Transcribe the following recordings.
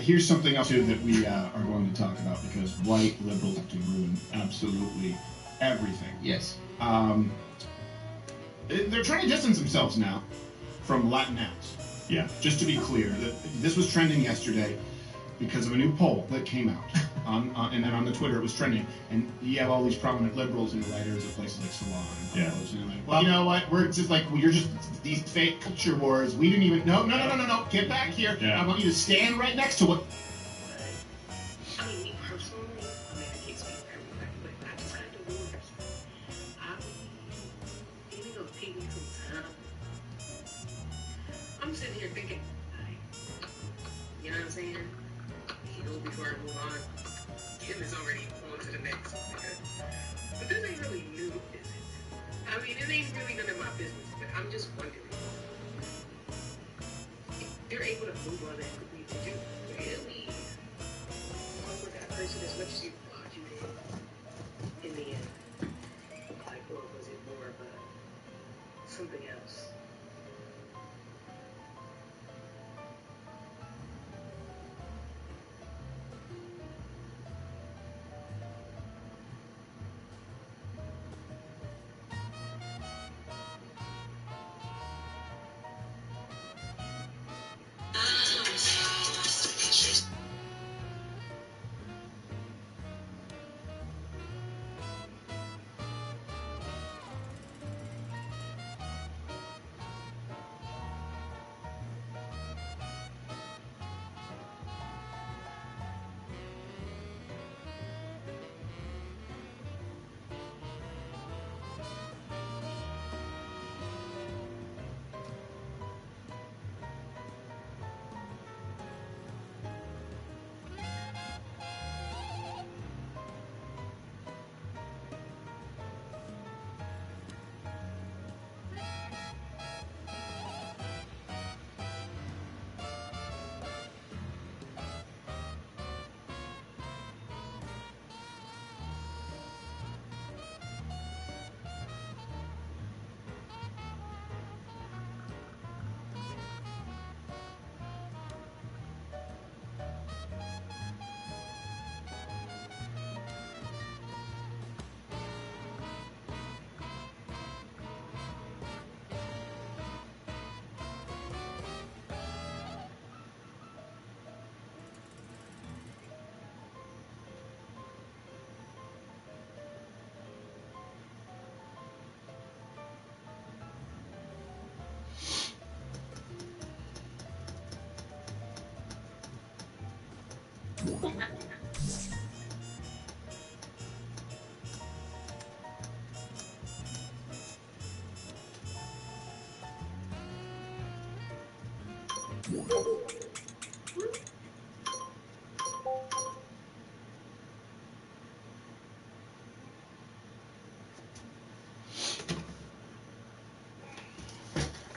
Here's something else too that we are going to talk about because white liberals have to ruin absolutely everything. Yes. They're trying to distance themselves now from Latinx. Yeah. Just to be clear, this was trending yesterday because of a new poll that came out. And then on the Twitter it was trending. And you have all these prominent liberals and writers at places like Salon and Post, and like, well, you know what? We're just like, well, you're just these fake culture wars. We didn't even. No. Get back here. Yeah. I want you to stand right next to what. I mean, me personally, I mean, I can't speak for everybody, but I just kind of wonder. Even though people from time, I'm sitting here thinking, you know what I'm saying? Before I move on, Kim is already on to the next. Okay? But this ain't really new, is it? I mean, it ain't really none of my business, but I'm just wondering. If they're able to move on that quickly, did you really fuck with that person as much as you thought you did in the end? Like, or was it more of something else?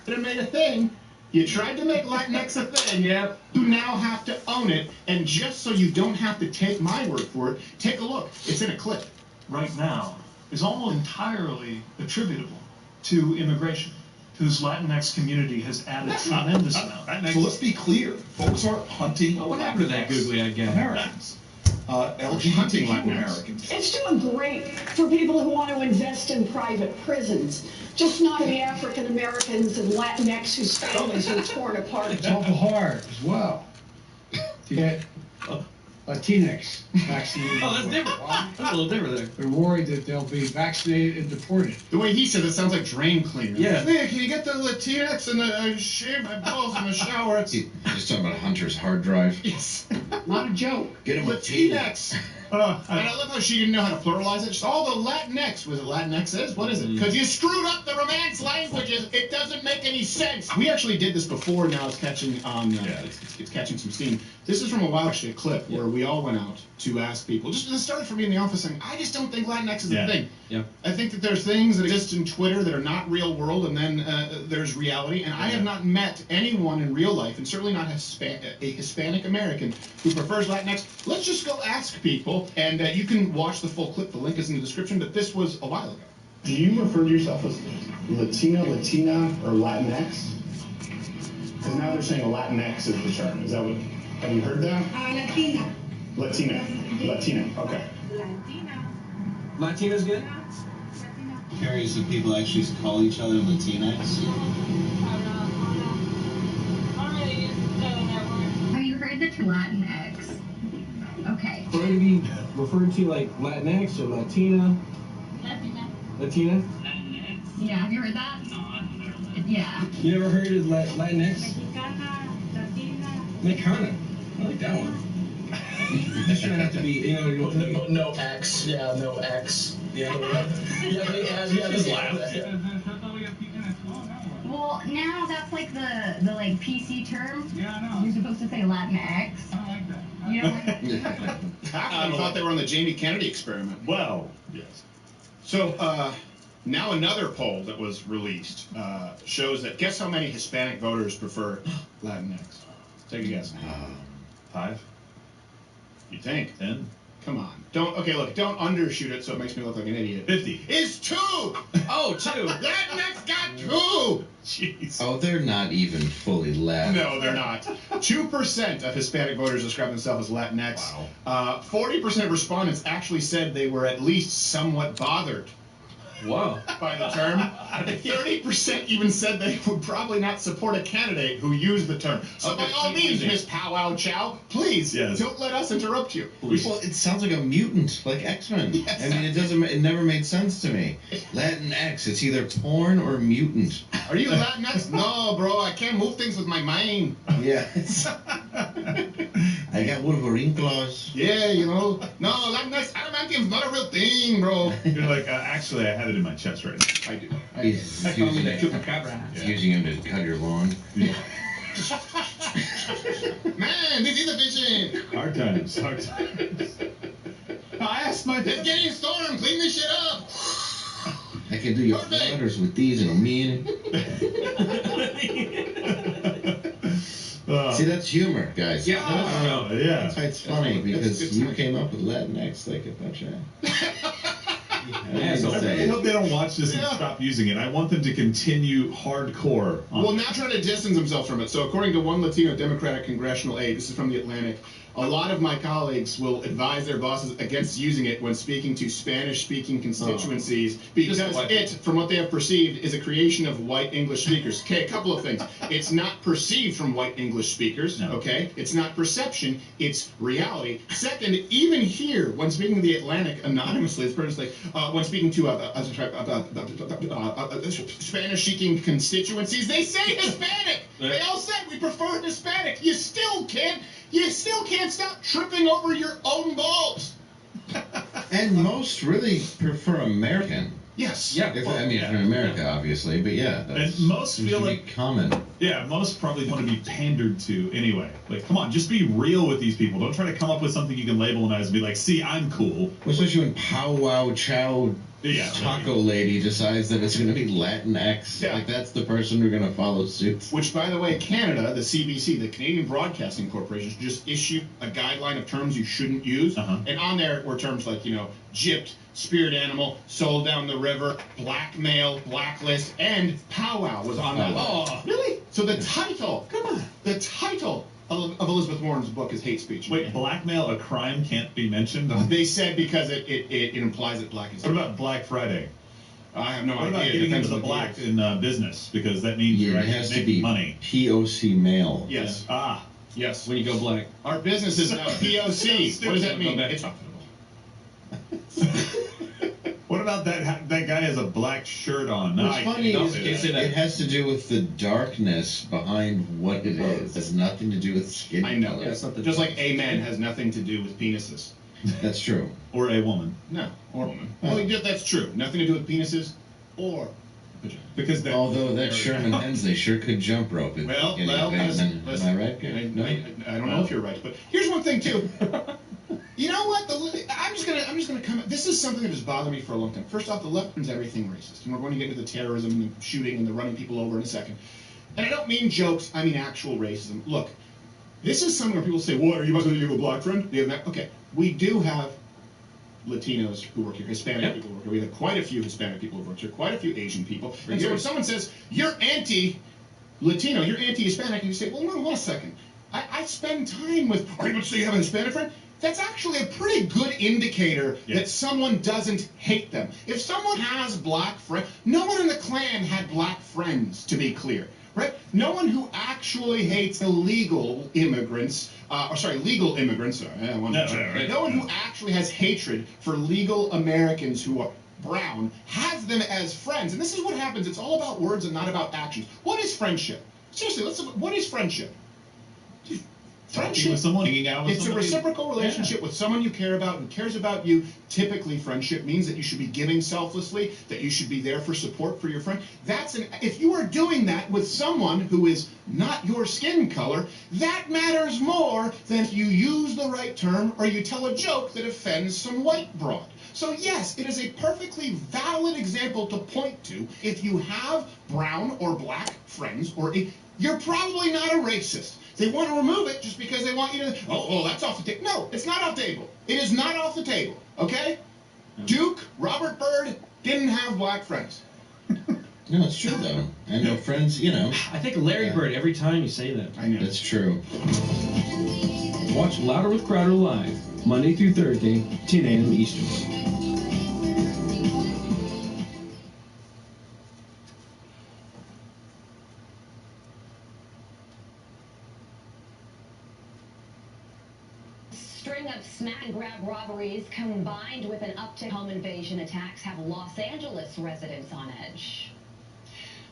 It made a thing. You tried to make Latinx a thing. Yeah. You now have to own it. And just so you don't have to take my word for it, take a look. It's in a clip. Right now is almost entirely attributable to immigration, whose Latinx community has added tremendous amount. So let's be clear. Folks aren't hunting What happened to that googly-eyed guy? Americans. Hunting LGBTQ Latinx. Americans. It's doing great for people who want to invest in private prisons, just not the African Americans and Latinx whose families were torn apart. It's awful hard as well to get Latinx vaccinated. Oh, that's different. That's a little different there. They're worried that they'll be vaccinated and deported. The way he said it sounds like drain cleaner. Yeah. Man, can you get the Latinx and I shave my balls in the shower? It's Just talking about Hunter's hard drive. yes. Not a joke. Get him a tea. Latinx. And I love how she didn't know how to pluralize it. Just all the Latinx. Was it Latinx is? What is it? Because you screwed up the Romance languages. It doesn't make any sense. We actually did this before. Now it's catching on. It's catching some steam. This is from a while, actually, a clip where we all went out to ask people. Just it started for me in the office saying, I just don't think Latinx is a thing. Yeah. I think that there's things that exist in Twitter that are not real world, and then there's reality. And I have not met anyone in real life, and certainly not a Hispanic American, who prefers Latinx. Let's just go ask people, and you can watch the full clip. The link is in the description, but this was a while ago. Do you refer to yourself as Latino, Latina, or Latinx? Because now they're saying Latinx is the term. Is that what? Have you heard that? Latina. Latina. Okay. Latina. Latina's good? Curious if people actually call each other Latinx. Have you heard the term Latinx? Okay. Prefer to be referred to like Latinx or Latina? Latina? Yeah, have you heard that? Yeah. You never heard of Latinx? Mexicana, Latina. Mexicana. I like that one. That shouldn't have to be, you know, No X. Yeah, no X. yeah. Yeah, they add, yeah, Just they laugh. Well, now that's like the like PC term. Yeah, I know. You're supposed to say Latinx. I don't like that. You don't like Half of them thought they were on the Jamie Kennedy experiment. Well, yes. So now another poll that was released shows that guess how many Hispanic voters prefer Latinx? Take a guess. 5? You think? 10? Come on. Don't. Okay, look. Don't undershoot it so it makes me look like an idiot. 50. It's 2. Oh, 2. Latinx got 2. Jeez. Oh, they're not even fully Latin. No, they're not. 2% of Hispanic voters describe themselves as Latinx. Wow. 40% of respondents actually said they were at least somewhat bothered Whoa. by the term. 30% even said they would probably not support a candidate who used the term. So by all means, Miss Powwow Chow, please Yes. don't let us interrupt you. Well, it sounds like a mutant, like X-Men. Yes. I mean, it never made sense to me. Latinx, it's either porn or mutant. Are you Latinx? No, bro, I can't move things with my mind. Yeah. I got Wolverine claws. Yeah, you know. No, Latinx, adamantium's not a real thing, bro. You're like, actually, I have it in my chest right now. I do. He's I call me using the it. chupacabra. He's using him to cut your lawn. Man, this is efficient. Hard times. Hard times. I asked my Let's get in storm. Clean this shit up. I can do your Perfect. waters with these in a minute. See, that's humor, guys. Yeah. Yeah. That's why it's funny, because good you stuff. came up with Latinx like a bunch of... Yeah, so I hope they don't watch this and Yeah. stop using it. I want them to continue hardcore. On Well, now trying to distance themselves from it. So according to one Latino Democratic congressional aide, this is from The Atlantic, a lot of my colleagues will advise their bosses against using it when speaking to Spanish-speaking constituencies because Just white it, from what they have perceived, is a creation of white English speakers. Okay, a couple of things. It's not perceived from white English speakers, No. okay? It's not perception, it's reality. Second, even here, when speaking to The Atlantic anonymously, it's pretty like, when speaking to Spanish-speaking constituencies, they say Hispanic! They all said we prefer Hispanic. You still can't stop tripping over your own balls. And most really prefer American. Yes. Yeah. If, Well, I mean, yeah. if you're in America, obviously, but yeah. That's, And most seems feel to be like- common. Yeah, most probably want to be pandered to anyway. Like, come on, just be real with these people. Don't try to come up with something you can label them as and be like, see, I'm cool. Well, especially when Pow Wow Chow Yeah. Taco Lady decides that it's going to be Latinx. Yeah. Like, that's the person who's going to follow suit. Which, by the way, Canada, the CBC, the Canadian Broadcasting Corporation, just issued a guideline of terms you shouldn't use. Uh-huh. And on there were terms like, gypped, spirit animal, sold down the river, blackmail, blacklist, and powwow was on that. Oh. Really? So the title, come on, the title of Elizabeth Warren's book is hate speech. Wait, blackmail, a crime can't be mentioned? They said because it implies that black is. What about Black Friday? I have no What idea. about It getting depends into the on black deal. in business? Because that means Yeah, you're it has actually to making be money. POC male. Yes. Ah. Yes. When you go black. Our business is now POC. What does that mean? Go back. It's What about that guy has a black shirt on? No, What's I funny can't is say say that. that. it has to do with the darkness behind what it is. It has nothing to do with skin I know. color. Yeah, it's not the- Just like amen has nothing to do with penises. That's true. Or a woman. No, or woman. Well, yeah, that's true. Nothing to do with penises or vagina. Because that. Although that Sherman Hensley sure could jump rope. At Well, the beginning of listen, Bateman. Am I right? I, No? I don't know if you're right, but here's one thing too. You know what? I'm just gonna come. This is something that has bothered me for a long time. First off, the left turns everything racist, and we're going to get into the terrorism and the shooting and the running people over in a second. And I don't mean jokes. I mean actual racism. Look, this is something where people say, "What are you about to do? You have a black friend? Do you have that?" Okay, we do have Latinos who work here, Hispanic people who work here. We have quite a few Hispanic people who work here, quite a few Asian people. And so when someone says you're anti Latino, you're anti-Hispanic, and you say, well, no, wait a second. I spend time with, are you going to say you have a Hispanic friend? That's actually a pretty good indicator that someone doesn't hate them. If someone has black friends, no one in the Klan had black friends, to be clear, right? No one who actually hates illegal immigrants, legal immigrants, no one who actually has hatred for legal Americans who are brown has them as friends. And this is what happens. It's all about words and not about actions. What is friendship? Seriously, what is friendship? Talking with someone, hanging out with it's somebody. a reciprocal relationship with someone you care about and cares about you. Typically, friendship means that you should be giving selflessly, that you should be there for support for your friend. If you are doing that with someone who is not your skin color, that matters more than if you use the right term or you tell a joke that offends some white broad. So yes, it is a perfectly valid example to point to. If you have brown or black friends, you're probably not a racist. They want to remove it just because they want you to, that's off the table. No, it's not off the table. It is not off the table, okay? Duke, Robert Byrd didn't have black friends. No, it's true, though. I know friends, I think Larry Bird every time you say that. I know. That's true. Watch Louder with Crowder live, Monday through Thursday, 10 a.m. Eastern. String of smack and grab robberies combined with an uptick home invasion attacks have Los Angeles residents on edge.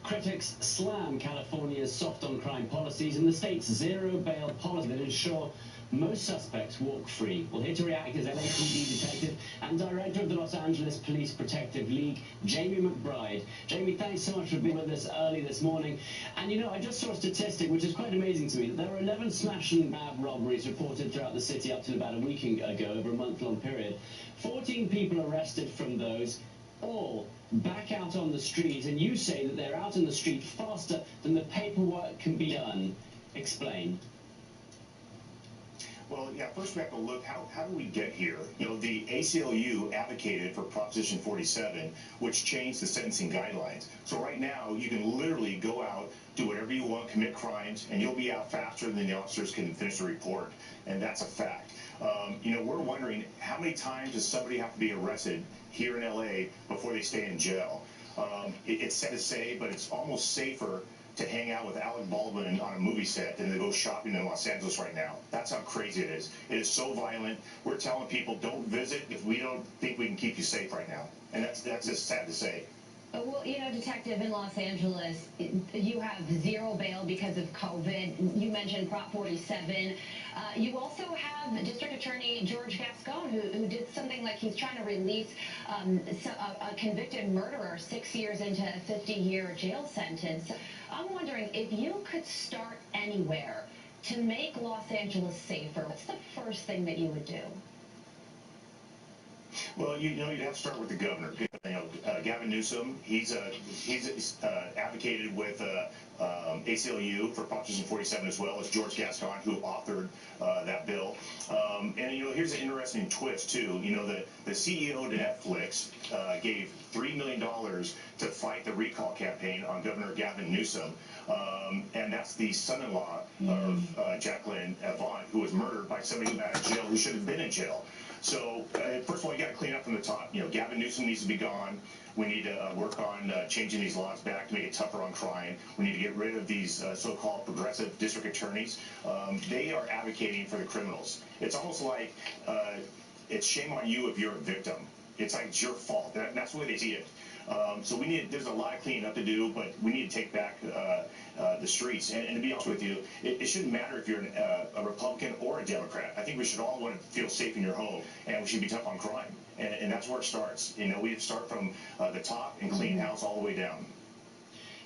Critics slam California's soft on crime policies and the state's zero bail policy that ensure most suspects walk free. Well, here to react is LAPD detective and director of the Los Angeles Police Protective League, Jamie McBride. Jamie, thanks so much for being with us early this morning. And I just saw a statistic which is quite amazing to me, that there were 11 smash and grab robberies reported throughout the city up to about a week ago, over a month-long period. 14 people arrested from those, all back out on the street, and you say that they're out on the street faster than the paperwork can be done. Explain. Well, yeah, first we have to look, how do we get here? The ACLU advocated for Proposition 47, which changed the sentencing guidelines. So right now, you can literally go out, do whatever you want, commit crimes, and you'll be out faster than the officers can finish the report. And that's a fact. We're wondering, how many times does somebody have to be arrested here in LA before they stay in jail? It's sad to say, but it's almost safer to hang out with Alec Baldwin on a movie set than to go shopping in Los Angeles right now. That's how crazy it is. It is so violent. We're telling people, don't visit if we don't think we can keep you safe right now. And that's just sad to say. Well, Detective, in Los Angeles, you have zero bail because of COVID. You mentioned Prop 47. You also have District Attorney George Gascon, who did something like he's trying to release a convicted murderer 6 years into a 50-year jail sentence. I'm wondering, if you could start anywhere to make Los Angeles safer, what's the first thing that you would do? Well, you'd have to start with the governor. Gavin Newsom, he's advocated with ACLU for Proposition 47 as well as George Gascon, who authored that bill. And here's an interesting twist too. The CEO of Netflix gave $3 million to fight the recall campaign on Governor Gavin Newsom. And that's the son-in-law of Jacqueline Avant, who was murdered by somebody who got out of jail who should have been in jail. So, first of all, you got to clean up from the top. Gavin Newsom needs to be gone. We need to work on changing these laws back to make it tougher on crime. We need to get rid of these so-called progressive district attorneys. They are advocating for the criminals. It's almost like it's shame on you if you're a victim. It's like it's your fault. That's the way they see it. So there's a lot of cleaning up to do, but we need to take back the streets. And to be honest with you, it shouldn't matter if you're a Republican or a Democrat. I think we should all want to feel safe in your home, and we should be tough on crime. And that's where it starts. We have to start from the top and clean house all the way down.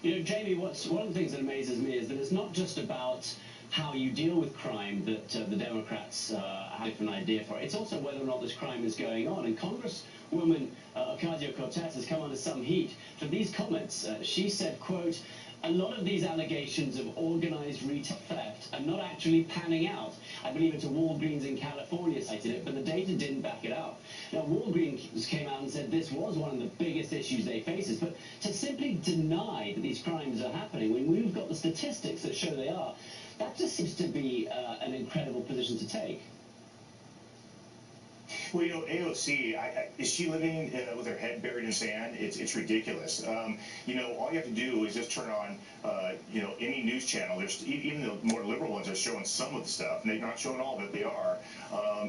Jamie, one of the things that amazes me is that it's not just about how you deal with crime that the Democrats have a different idea for. It's also whether or not this crime is going on. And Congresswoman Ocasio-Cortez has come under some heat for these comments. She said, quote, a lot of these allegations of organized retail theft are not actually panning out. I believe it's a Walgreens in California cited it, but the data didn't back it up. Now, Walgreens came out and said this was one of the biggest issues they faces, but to simply deny that these crimes are happening when we've got the statistics that show they are, that just seems to be an incredible position to take. Well, you know, AOC, is she living with her head buried in sand? It's ridiculous. You know, all you have to do is just turn on, you know, any news channel. There's even the more liberal ones are showing some of the stuff, and they're not showing all of it. They are.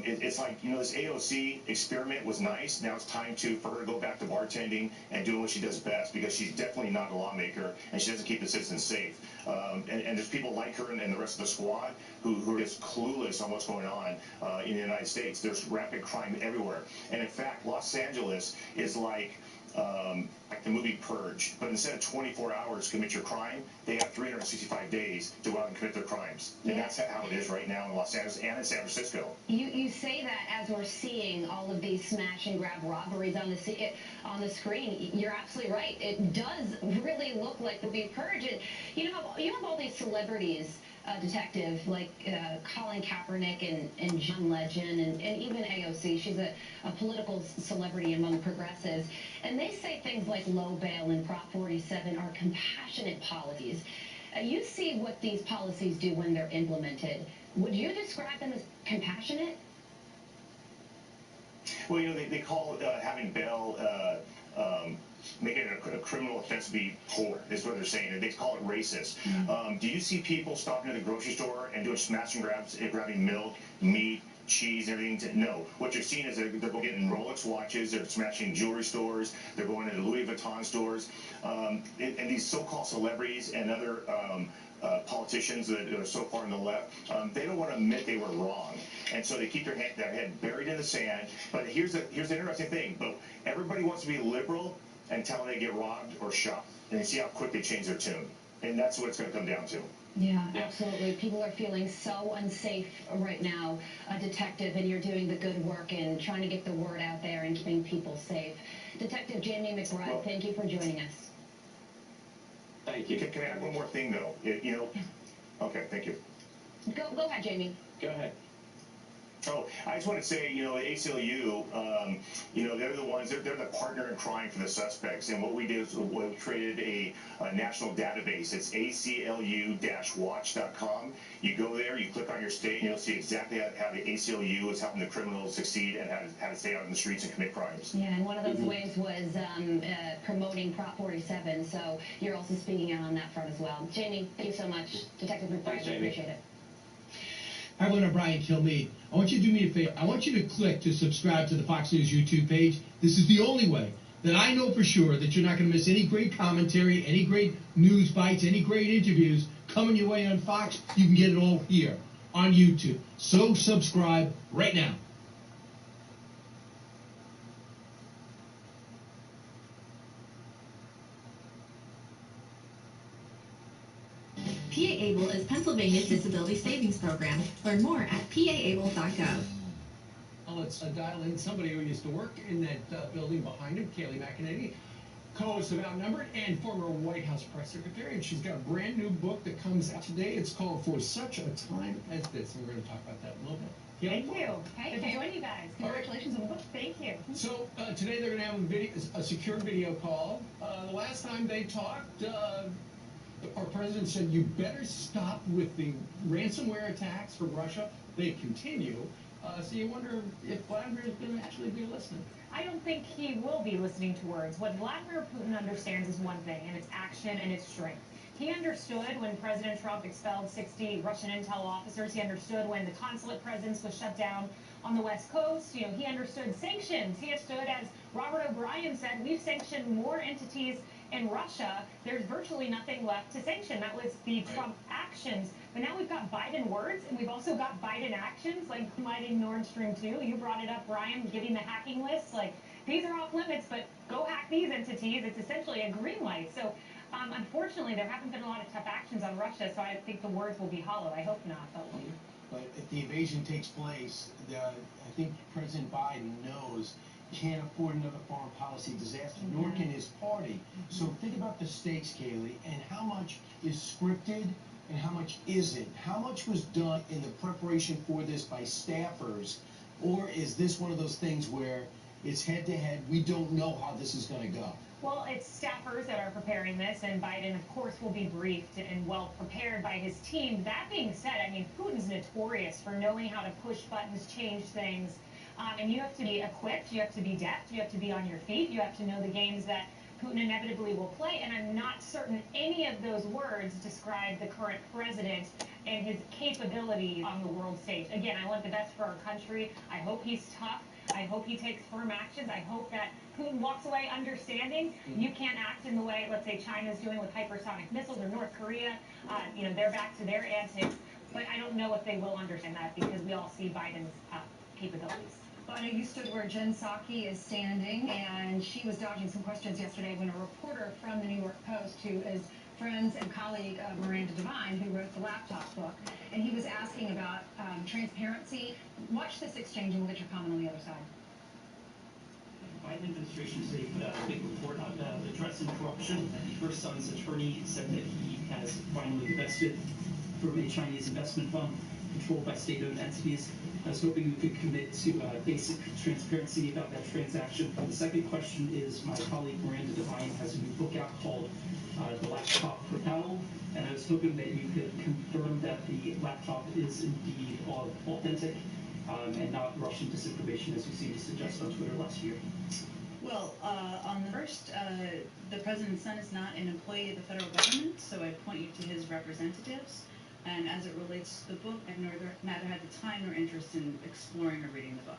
It's like, you know, this AOC experiment was nice. Now it's time for her to go back to bartending and doing what she does best, because she's definitely not a lawmaker, and she doesn't keep the citizens safe. And there's people like her and the rest of the squad who are just clueless on what's going on in the United States. There's rampant crime everywhere. And in fact, Los Angeles is like the movie Purge, but instead of 24 hours to commit your crime, they have 365 days to go out and commit their crimes. And that's how it is right now in Los Angeles and in San Francisco. You say that as we're seeing all of these smash and grab robberies on the screen. You're absolutely right. It does really look like the movie Purge. And you have all these celebrities, detective, like Colin Kaepernick and John Legend and even AOC. She's a political celebrity among progressives. And they say things like low bail and Prop 47 are compassionate policies. You see what these policies do when they're implemented. Would you describe them as compassionate? Well, you know, they call having bail, making it a criminal offense to be poor, is what they're saying. They call it racist. Do you see people stopping at the grocery store and doing smash and grabs, grabbing milk, meat, cheese, everything? No. What you're seeing is they're getting Rolex watches, they're smashing jewelry stores, they're going into Louis Vuitton stores, and these so-called celebrities and other politicians that are so far on the left, they don't want to admit they were wrong, and so they keep their head buried in the sand. But here's the interesting thing: but everybody wants to be liberal until they get robbed or shot, and you see how quick they change their tune, and that's what it's going to come down to. Yeah, absolutely. People are feeling so unsafe right now, Detective, and you're doing the good work and trying to get the word out there and keeping people safe. Detective Jamie McBride, thank you for joining us. Thank you. Can I add one more thing, though? You know, okay, thank you. Go ahead, Jamie. Go ahead. Oh, I just want to say, you know, the ACLU, you know, they're the ones, they're the partner in crime for the suspects. And what we did is we created a national database. It's ACLU-watch.com. You go there, you click on your state, and you'll see exactly how the ACLU is helping the criminals succeed and how to stay out in the streets and commit crimes. Yeah, and one of those ways was promoting Prop 47. So you're also speaking out on that front as well. Jamie, thank you so much. Detective McBride, we appreciate it. Hi, everyone. I'm Brian Kilmeade. I want you to do me a favor. I want you to click to subscribe to the Fox News YouTube page. This is the only way that I know for sure that you're not going to miss any great commentary, any great news bites, any great interviews coming your way on Fox. You can get it all here on YouTube. So subscribe right now. PAABLE is Pennsylvania's disability savings program. Learn more at paable.gov. Well, let's dial in somebody who used to work in that building behind him, Kayleigh McEnany, co-host of Outnumbered and former White House press secretary. And she's got a brand new book that comes out today. It's called For Such a Time as This. And we're going to talk about that in a little bit. Thank you. Good to join you guys. Congratulations on the book. Thank you. So today they're going to have a secure video call. The last time they talked, our president said, you better stop with the ransomware attacks from Russia. They continue. So you wonder if Vladimir is going to actually be listening. I don't think he will be listening to words. What Vladimir Putin understands is one thing, and it's action and it's strength. He understood when President Trump expelled 60 Russian intel officers. He understood when the consulate presence was shut down on the West Coast. You know, he understood sanctions. He understood, as Robert O'Brien said, we've sanctioned more entities in Russia. There's virtually nothing left to sanction. That was the Trump actions. But now we've got Biden words, and we've also got Biden actions, like mighting Nord Stream 2. You brought it up, Brian, giving the hacking list. Like, these are off limits, but go hack these entities. It's essentially a green light. So, unfortunately, there haven't been a lot of tough actions on Russia, so I think the words will be hollow. I hope not. But if the invasion takes place, I think President Biden knows can't afford another foreign policy disaster, nor can his party. So think about the stakes, Kaylee, and how much is scripted and how much isn't. How much was done in the preparation for this by staffers, or is this one of those things where it's head-to-head, we don't know how this is going to go? Well, it's staffers that are preparing this, and Biden, of course, will be briefed and well prepared by his team. That being said, I mean, Putin's notorious for knowing how to push buttons, change things, and you have to be equipped, you have to be deft, you have to be on your feet, you have to know the games that Putin inevitably will play, and I'm not certain any of those words describe the current president and his capabilities on the world stage. Again, I want the best for our country. I hope he's tough. I hope he takes firm actions. I hope that Putin walks away understanding you can't act in the way, let's say, China's doing with hypersonic missiles, or North Korea. They're back to their antics. But I don't know if they will understand that, because we all see Biden's capabilities. Well, I know you stood where Jen Psaki is standing, and she was dodging some questions yesterday when a reporter from the New York Post, who is friends and colleague of Miranda Devine, who wrote the laptop book, and he was asking about transparency. Watch this exchange and we'll get your comment on the other side. The Biden administration today put out a big report on addressing corruption. Her son's attorney said that he has finally divested from a Chinese investment fund controlled by state-owned entities. I was hoping you could commit to basic transparency about that transaction. The second question is, my colleague Miranda Devine has a new book out called The Laptop Propel, and I was hoping that you could confirm that the laptop is indeed authentic and not Russian disinformation, as you seem to suggest on Twitter last year. Well, on the first, the president's son is not an employee of the federal government, so I'd point you to his representatives. And as it relates to the book, I've neither had the time nor interest in exploring or reading the book.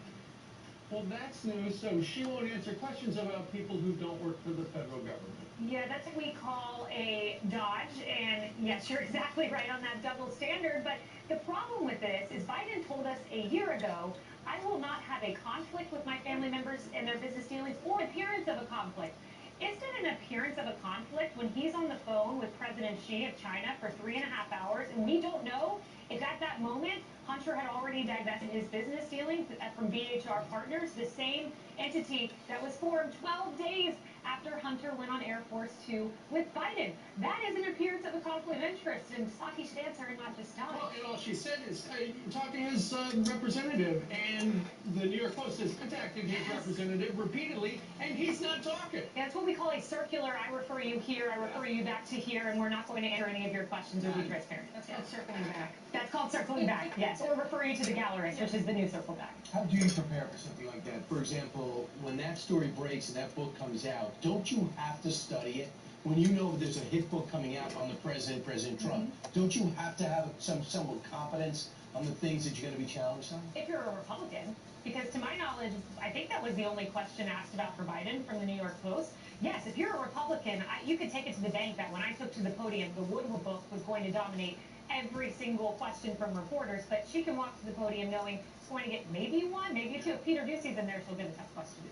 Well, that's new, so she won't answer questions about people who don't work for the federal government. Yeah, that's what we call a dodge, and yes, you're exactly right on that double standard, but the problem with this is Biden told us a year ago, I will not have a conflict with my family members and their business dealings or appearance of a conflict. Is it an appearance of a conflict when he's on the phone with President Xi of China for 3.5 hours, and we don't know if at that moment Hunter had already divested his business dealings from BHR Partners, the same entity that was formed 12 days after Hunter went on Air Force 2 with Biden? That is an appearance of a conflict of interest, and Psaki should answer and not just dodge. Well, and all she said is, talking to his representative, and the New York Post has contacted his representative repeatedly, and he's not talking. Yeah, that's what we call a circular. I refer you here, I refer you back to here, and we're not going to answer any of your questions or be transparent. That's called circling back. That's called circling back, yes, or refer you to the gallerist, which is the new circle back. How do you prepare for something like that? For example, when that story breaks and that book comes out, don't you have to study it? When you know there's a hit book coming out on the president, President Trump, don't you have to have some competence on the things that you're going to be challenged on? If you're a Republican, because to my knowledge, I think that was the only question asked about for Biden from the New York Post. Yes, if you're a Republican, you could take it to the bank that when I took to the podium, the Woodward book was going to dominate every single question from reporters, but she can walk to the podium knowing she's going to get maybe one, maybe two. If Peter Ducey's in there, she'll get a tough question.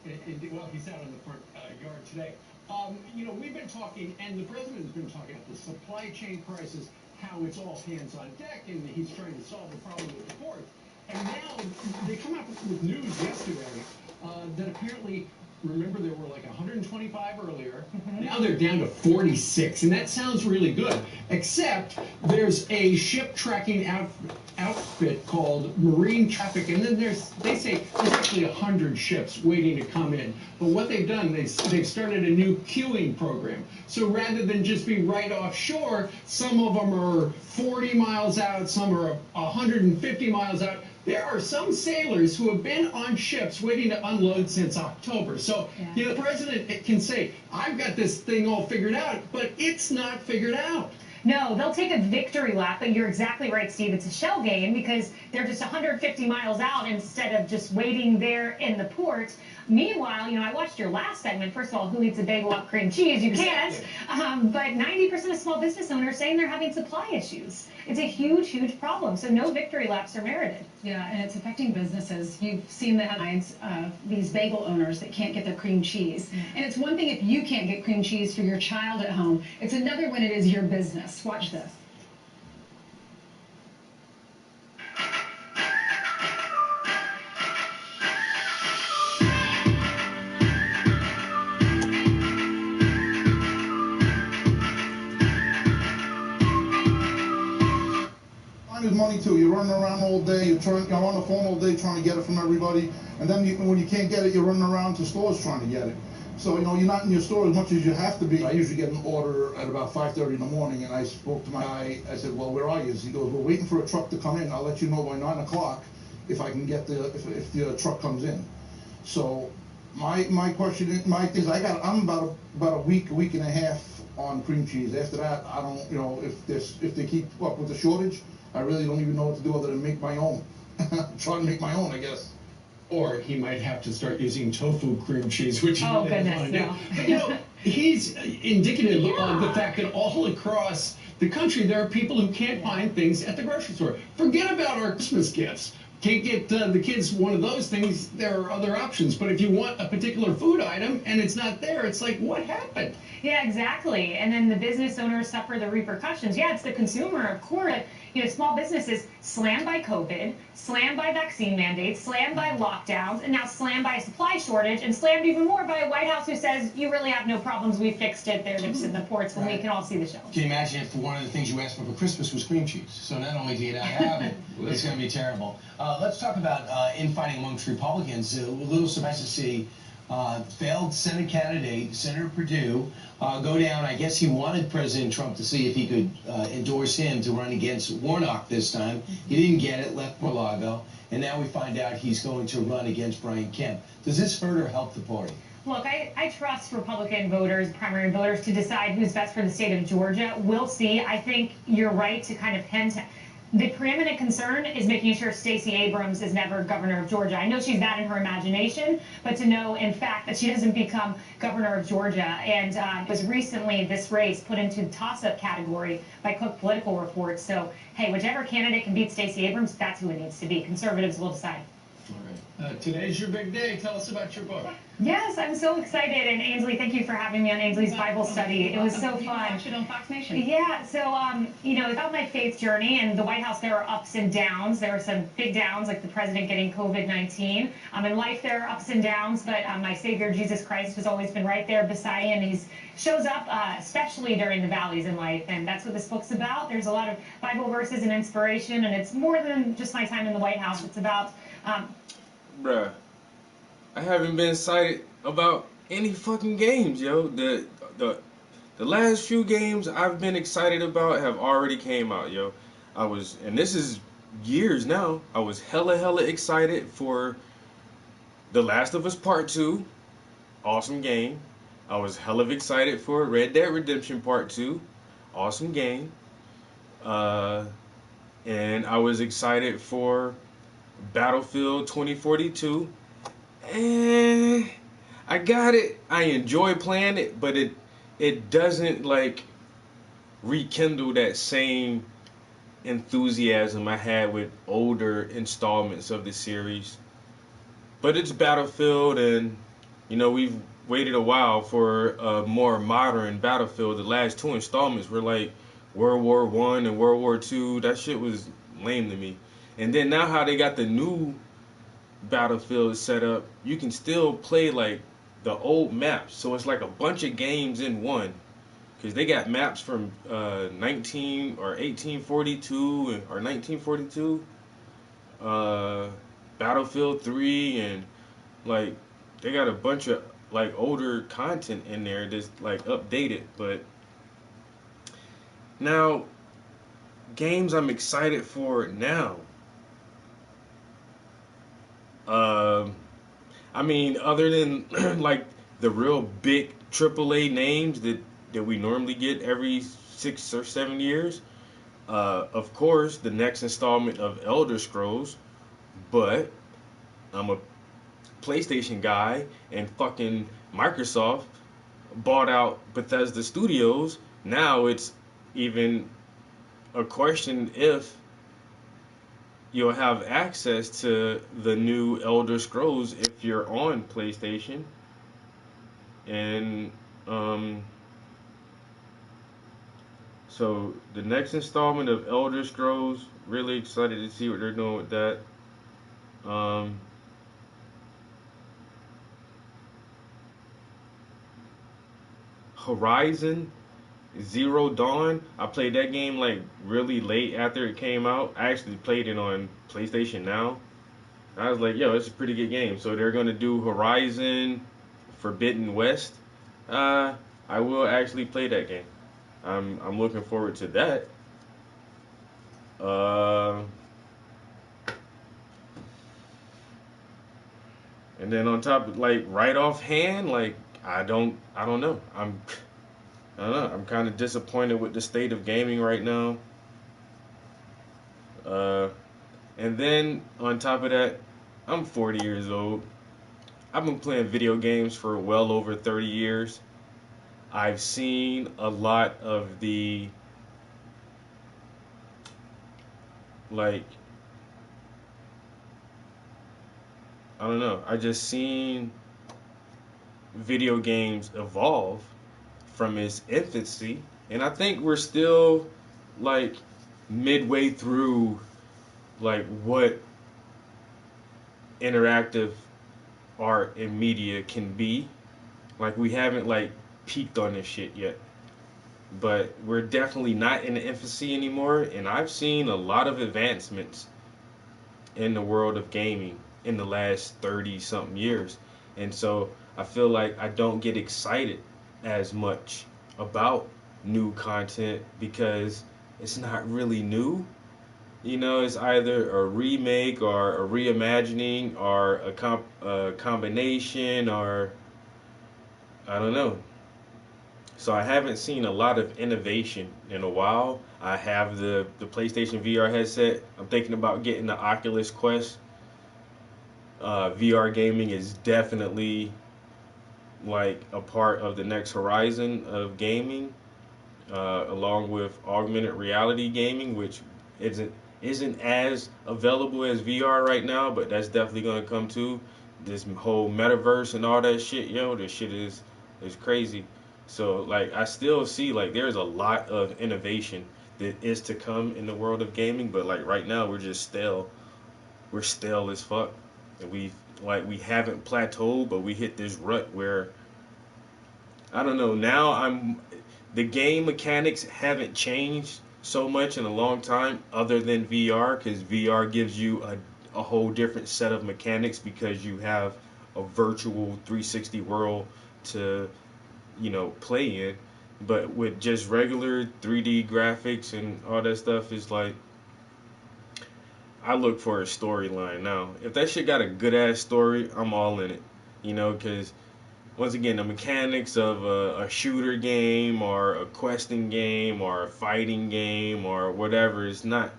Well, he's out on the front yard today. We've been talking, and the president's been talking about the supply chain crisis, how it's all hands on deck, and he's trying to solve the problem with the ports. And now they come out with news yesterday that apparently, remember, there were like 125 earlier. Now they're down to 46, and that sounds really good, except there's a ship tracking outfit called Marine Traffic, and then they say there's actually 100 ships waiting to come in. But what they've done, they've started a new queuing program. So rather than just be right offshore, some of them are 40 miles out, some are 150 miles out. There are some sailors who have been on ships waiting to unload since October. So the president can say, I've got this thing all figured out, but it's not figured out. No, they'll take a victory lap, but you're exactly right, Steve. It's a shell game because they're just 150 miles out instead of just waiting there in the port. Meanwhile, I watched your last segment. First of all, who eats a bagel without cream cheese? You can't. But 90% of small business owners saying they're having supply issues. It's a huge, huge problem. So no victory laps are merited. Yeah, and it's affecting businesses. You've seen the headlines of these bagel owners that can't get their cream cheese. And it's one thing if you can't get cream cheese for your child at home. It's another when it is your business. Watch this. all day. You're on the phone all day trying to get it from everybody, and then when you can't get it, you're running around to stores trying to get it. So you're not in your store as much as you have to be. I usually get an order at about 5:30 in the morning, and I spoke to my guy. I said, "Well, where are you?" He goes, "We're waiting for a truck to come in. I'll let you know by 9 o'clock if I can get if the truck comes in." So my question is, I'm about a week and a half on cream cheese. After that, I don't, if they keep up with the shortage, I really don't even know what to do other than make my own. Try to make my own, I guess. Or he might have to start using tofu cream cheese, which he Oh, really doesn't goodness, want to do. no. But he's indicative of the fact that all across the country there are people who can't find things at the grocery store. Forget about our Christmas gifts. Can't get the kids one of those things, there are other options. But if you want a particular food item and it's not there, it's like, what happened? Yeah, exactly. And then the business owners suffer the repercussions. Yeah, it's the consumer, of course. But, small businesses slammed by COVID, slammed by vaccine mandates, slammed by lockdowns, and now slammed by a supply shortage, and slammed even more by a White House who says, you really have no problems, we fixed it, they're just in the ports when we can all see the shelves. Can you imagine if one of the things you asked for Christmas was cream cheese? So not only do you not have it, it's going to be terrible. Let's talk about infighting amongst Republicans. A little surprised to see failed Senate candidate, Senator Perdue, go down. I guess he wanted President Trump to see if he could endorse him to run against Warnock this time. He didn't get it, left Mar-a-Lago, and now we find out he's going to run against Brian Kemp. Does this hurt or help the party? Look, I trust Republican voters, primary voters, to decide who's best for the state of Georgia. We'll see. I think you're right to kind of hint. The preeminent concern is making sure Stacey Abrams is never governor of Georgia. I know she's that in her imagination, but to know, in fact, that she doesn't become governor of Georgia. And was recently this race put into the toss-up category by Cook Political Reports. So, hey, whichever candidate can beat Stacey Abrams, that's who it needs to be. Conservatives will decide. All right. Today's your big day. Tell us about your book. Yes, I'm so excited. And Ainsley, thank you for having me on Ainsley's Bible study. It was so fun. You watched it on Fox Nation. Yeah, so, about my faith journey and the White House, there are ups and downs. There are some big downs, like the president getting COVID-19. In life, there are ups and downs, but my Savior, Jesus Christ, has always been right there beside you, and he shows up, especially during the valleys in life, and that's what this book's about. There's a lot of Bible verses and inspiration, and it's more than just my time in the White House. It's about... Bruh, I haven't been excited about any fucking games, yo. The last few games I've been excited about have already came out, yo. And this is years now, I was hella excited for The Last of Us Part 2, awesome game. I was hella excited for Red Dead Redemption Part 2, awesome game. And I was excited for Battlefield 2042. And I got it. I enjoy playing it, but it doesn't rekindle that same enthusiasm I had with older installments of the series. But it's Battlefield, and we've waited a while for a more modern Battlefield. The last two installments were like World War I and World War II. That shit was lame to me. And then now how they got the new Battlefield set up, you can still play the old maps. So it's like a bunch of games in one. Because they got maps from 1842 or 1942, Battlefield 3, and they got a bunch of older content in there that's updated. But now, games I'm excited for now. Other than the real big AAA names that we normally get every 6 or 7 years, of course, the next installment of Elder Scrolls. But I'm a PlayStation guy, and fucking Microsoft bought out Bethesda Studios. Now it's even a question if you'll have access to the new Elder Scrolls if you're on PlayStation. And so the next installment of Elder Scrolls, really excited to see what they're doing with that. Horizon Zero Dawn, I played that game like really late after it came out. I actually played it on PlayStation Now. I was like, yo, it's a pretty good game. So they're gonna do Horizon Forbidden West. I will actually play that game. I'm looking forward to that. And then on top of, like, right offhand, like, I don't know. I don't know. I'm kind of disappointed with the state of gaming right now. And then on top of that, I'm 40 years old. I've been playing video games for well over 30 years. I've seen a lot of the, like, I don't know. I just seen video games evolve from its infancy, and I think we're still like midway through like what interactive art and media can be. Like, we haven't like peaked on this shit yet, but we're definitely not in the infancy anymore, and I've seen a lot of advancements in the world of gaming in the last 30 something years. And so I feel like I don't get excited as much about new content because it's not really new. You know, it's either a remake or a reimagining or a combination, or I don't know. So I haven't seen a lot of innovation in a while. I have the PlayStation VR headset. I'm thinking about getting the Oculus Quest. VR gaming is definitely like a part of the next horizon of gaming, along with augmented reality gaming, which isn't as available as VR right now, but that's definitely going to come too. This whole metaverse and all that shit, yo, this shit is crazy. So like, I still see like there's a lot of innovation that is to come in the world of gaming, but like right now we're just stale. We're stale as fuck. And we haven't plateaued, but we hit this rut where I don't know. Now the game mechanics haven't changed so much in a long time, other than VR, because VR gives you a whole different set of mechanics because you have a virtual 360 world to, you know, play in. But with just regular 3D graphics and all that stuff, is like, I look for a storyline now. If that shit got a good ass story, I'm all in it. You know, because once again, the mechanics of a shooter game or a questing game or a fighting game or whatever is not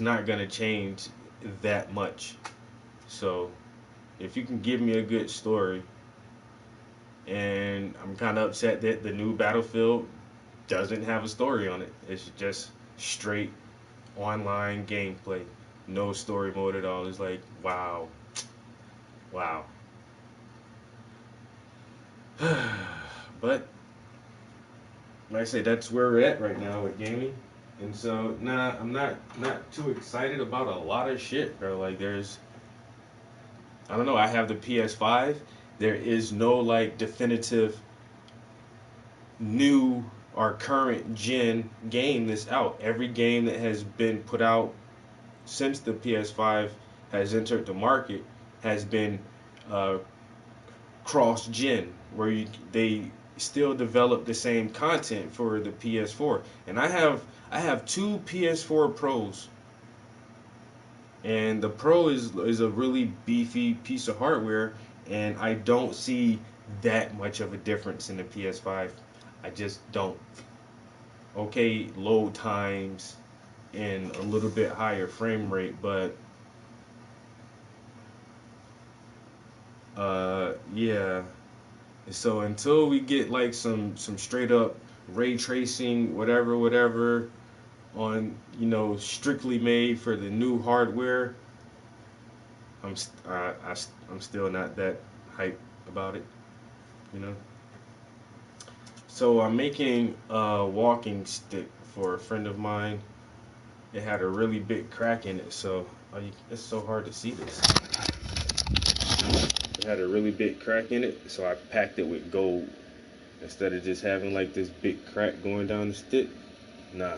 gonna change that much. So if you can give me a good story, and I'm kind of upset that the new Battlefield doesn't have a story on it. It's just straight online gameplay. No story mode at all. It's like, wow. But like I say, that's where we're at right now with gaming. And so I'm not too excited about a lot of shit, bro. Like, I don't know, I have the PS5. There is no like definitive new or current gen game that's out. Every game that has been put out since the PS5 has entered the market has been cross-gen, where they still develop the same content for the PS4. And I have two PS4 Pros, and the Pro is a really beefy piece of hardware, and I don't see that much of a difference in the PS5. I just don't. Okay, load times and a little bit higher frame rate, but yeah. So until we get like some straight up ray tracing whatever on, you know, strictly made for the new hardware, I'm still not that hype about it, you know. So I'm making a walking stick for a friend of mine. It had a really big crack in it, so it's so hard to see this. It had a really big crack in it, so I packed it with gold. Instead of just having like this big crack going down the stick, nah,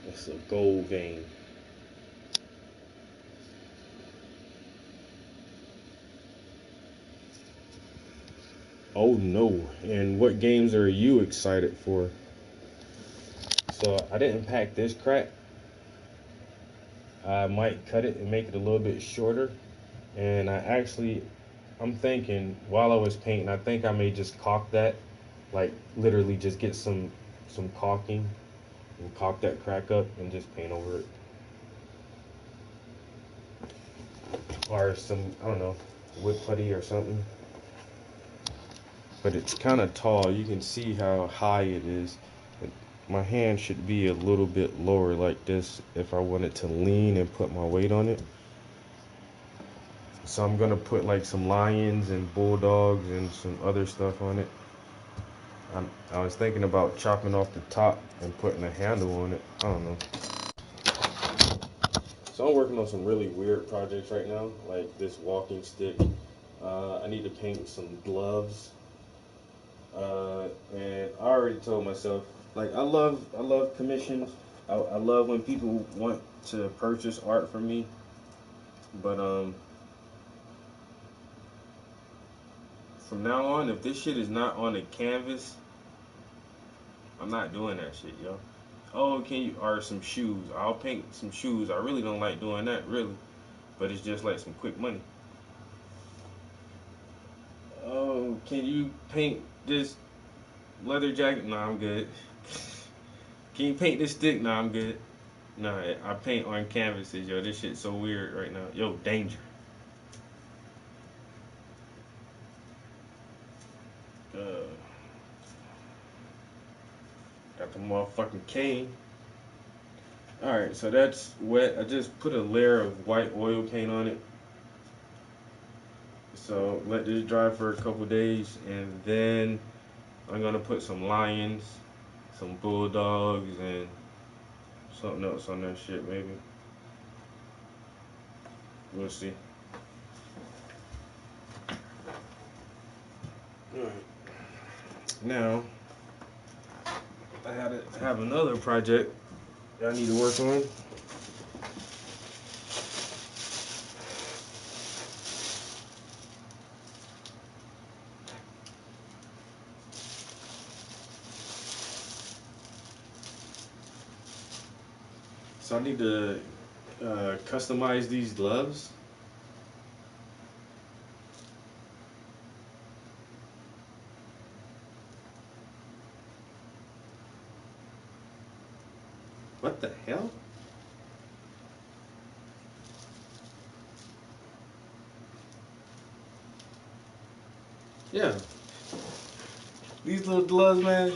it's a gold vein. Oh no, and what games are you excited for? So I didn't pack this crack. I might cut it and make it a little bit shorter. And I'm thinking while I was painting, I think I may just caulk that. Like literally just get some caulking and caulk that crack up and just paint over it. Or some, I don't know, wood putty or something. But it's kind of tall. You can see how high it is. My hand should be a little bit lower like this if I wanted to lean and put my weight on it. So I'm gonna put like some lions and bulldogs and some other stuff on it. I was thinking about chopping off the top and putting a handle on it. I don't know. So I'm working on some really weird projects right now, like this walking stick. I need to paint some gloves. And I already told myself, like, I love commissions. I love when people want to purchase art from me. But from now on, if this shit is not on a canvas, I'm not doing that shit, yo. Oh, or some shoes. I'll paint some shoes. I really don't like doing that, really. But it's just like some quick money. Oh, can you paint this leather jacket? Nah, I'm good. Can you paint this stick? Nah, I'm good. Nah, I paint on canvases, yo. This shit's so weird right now. Yo, danger. Got the motherfucking cane. Alright, so that's wet. I just put a layer of white oil paint on it. So let this dry for a couple days, and then I'm gonna put some lions, some bulldogs, and something else on that shit maybe. We'll see. Alright. Now I have another project that I need to work on. So I need to customize these gloves. What the hell? Yeah. These little gloves, man,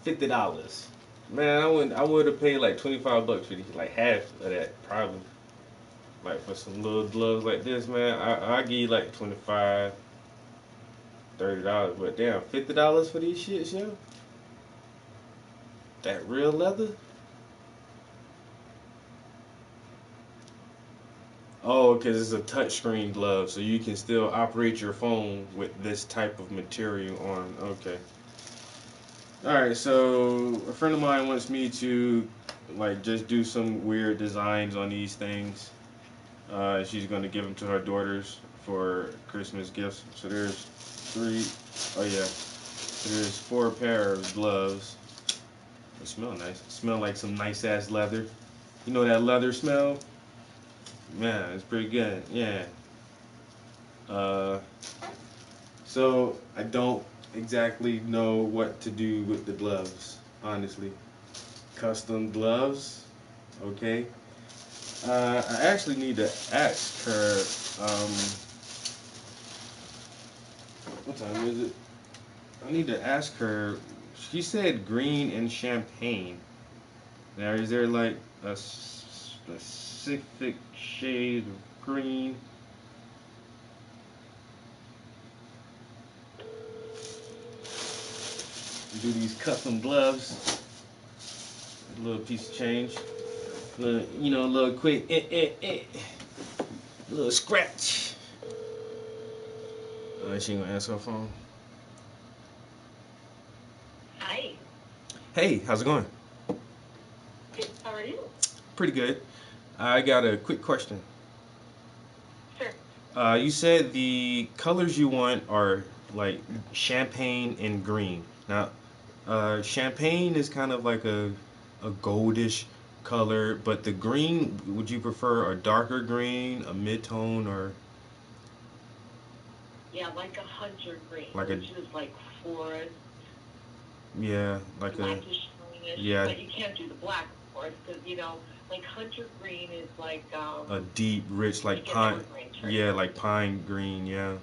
$50. Man, I would have paid like $25 for these, like half of that probably. Like for some little gloves like this, man, I give you like $25, $30, but damn, $50 for these shits, yo. That real leather? Oh, because it's a touchscreen glove, so you can still operate your phone with this type of material on. Okay. Alright, so a friend of mine wants me to like just do some weird designs on these things. She's going to give them to her daughters for Christmas gifts. So there's 3, oh yeah, so there's 4 pair of gloves. They smell nice. Smell like some nice ass leather. You know that leather smell? Man, it's pretty good. Yeah. So I don't exactly know what to do with the gloves, honestly. Custom gloves, okay. I actually need to ask her. What time is it? I need to ask her. She said green and champagne. Now, is there like a specific shade of green? Do these custom gloves. A little piece of change. Little, you know, a little quick, a little scratch. She ain't gonna answer her phone. Hey, how's it going? Good. How are you? Pretty good. I got a quick question. Sure. You said the colors you want are like champagne and green. Now, champagne is kind of like a goldish color, but the green, would you prefer a darker green, a mid-tone, or Yeah, like a hunter green, like a which is like forest, yeah, like a blackish greenish. yeah, But you can't do the black, of course, because like hunter green is like a deep, rich, like like an pine, evergreen tree. yeah, like pine green, yeah.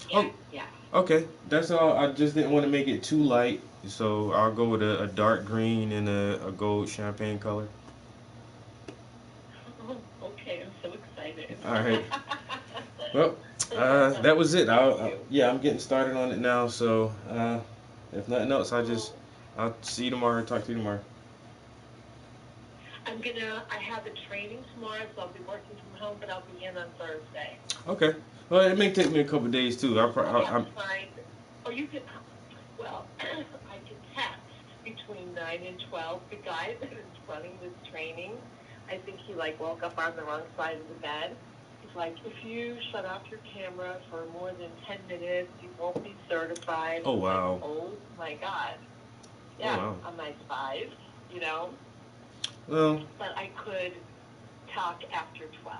Yeah, Oh, yeah. okay, that's all. I just didn't want to make it too light, so I'll go with a dark green and a gold champagne color. Oh, okay, I'm so excited. All right. Well, that was it. Yeah, I'm getting started on it now. So, if nothing else, I'll see you tomorrow. Talk to you tomorrow. I have a training tomorrow, so I'll be working from home, but I'll be in on Thursday. Okay. Well, it may take me a couple of days too. I'm Fine. Or you can, well, I can text between 9 and 12. The guy that is running this training, I think he woke up on the wrong side of the bed. He's like, if you shut off your camera for more than 10 minutes, you won't be certified. Oh, wow. Like, oh my God. Yeah, Oh, wow. on my 5, Well, But I could talk after 12.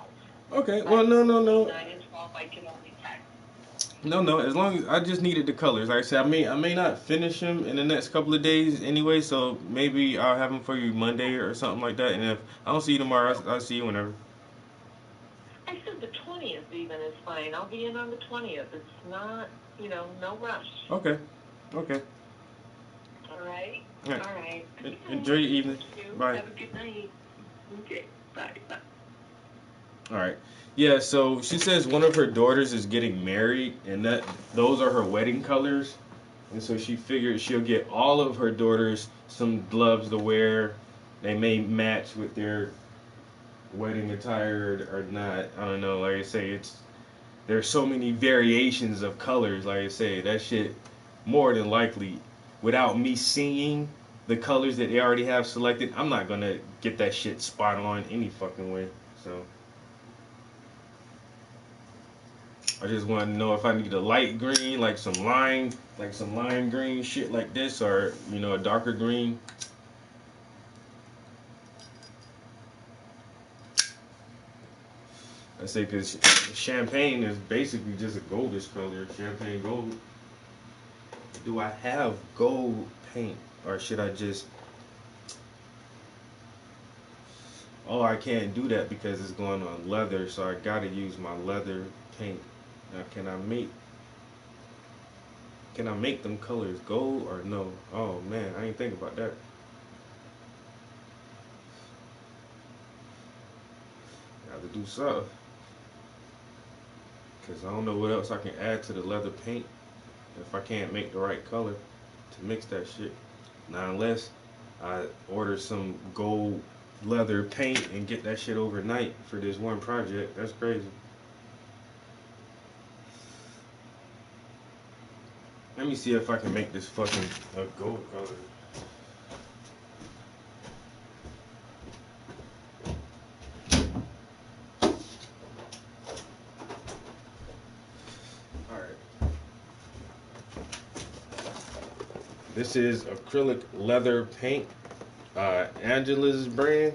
okay. Well, no. 9 and 12, I can only text. No. As long as I just needed the colors. Like I said, I may not finish them in the next couple of days anyway. So maybe I'll have them for you Monday or something like that. And if I don't see you tomorrow, I'll see you whenever. I said the 20th even is fine. I'll be in on the 20th. It's not, no rush. Okay. All right? All right. All right. Enjoy your evening. Bye. Have a good night. Okay. Bye. Bye. All right. Yeah, so she says one of her daughters is getting married, and those are her wedding colors. And so she figured she'll get all of her daughters some gloves to wear. They may match with their wedding attire or not. I don't know. Like I say, there's so many variations of colors. Like I say, that shit more than likely, without me seeing the colors that they already have selected, I'm not gonna get that shit spot on any fucking way. So I just want to know if I need a light green, like some lime green shit like this, or a darker green. I say because champagne is basically just a goldish color, champagne gold. Do I have gold paint, or should I just? Oh, I can't do that because it's going on leather, so I gotta use my leather paint. Now, can I make them colors gold or no? Oh man, I ain't think about that. Got to do something, cause I don't know what else I can add to the leather paint if I can't make the right color to mix that shit. Now, unless I order some gold leather paint and get that shit overnight for this one project. That's crazy. Let me see if I can make this fucking a gold color. Alright. This is acrylic leather paint. Angela's brand.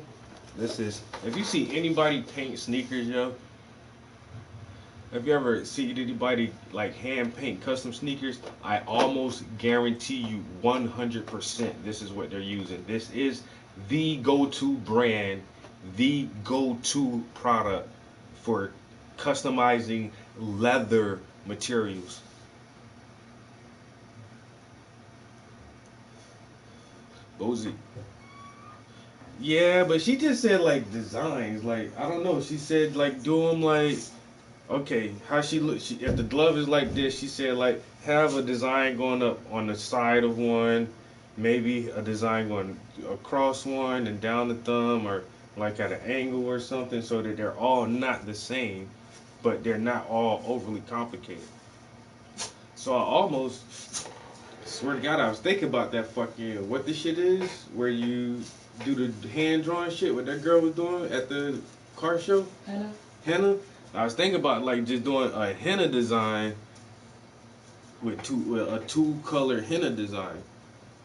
This is, if you see anybody paint sneakers, yo, if you ever see anybody like hand paint custom sneakers, I almost guarantee you 100% this is what they're using. This is the go-to brand, the go-to product for customizing leather materials. Bozy. Yeah, but she just said like designs. Like, I don't know. She said like do them like, okay, how she look. If the glove is like this, she said like have a design going up on the side of one, maybe a design going across one and down the thumb, or like at an angle or something, so that they're all not the same, but they're not all overly complicated. So I almost swear to God, I was thinking about that fucking what this shit is, where you do the hand drawing shit. What that girl was doing at the car show. Henna. I was thinking about like just doing a henna design with a two-color henna design.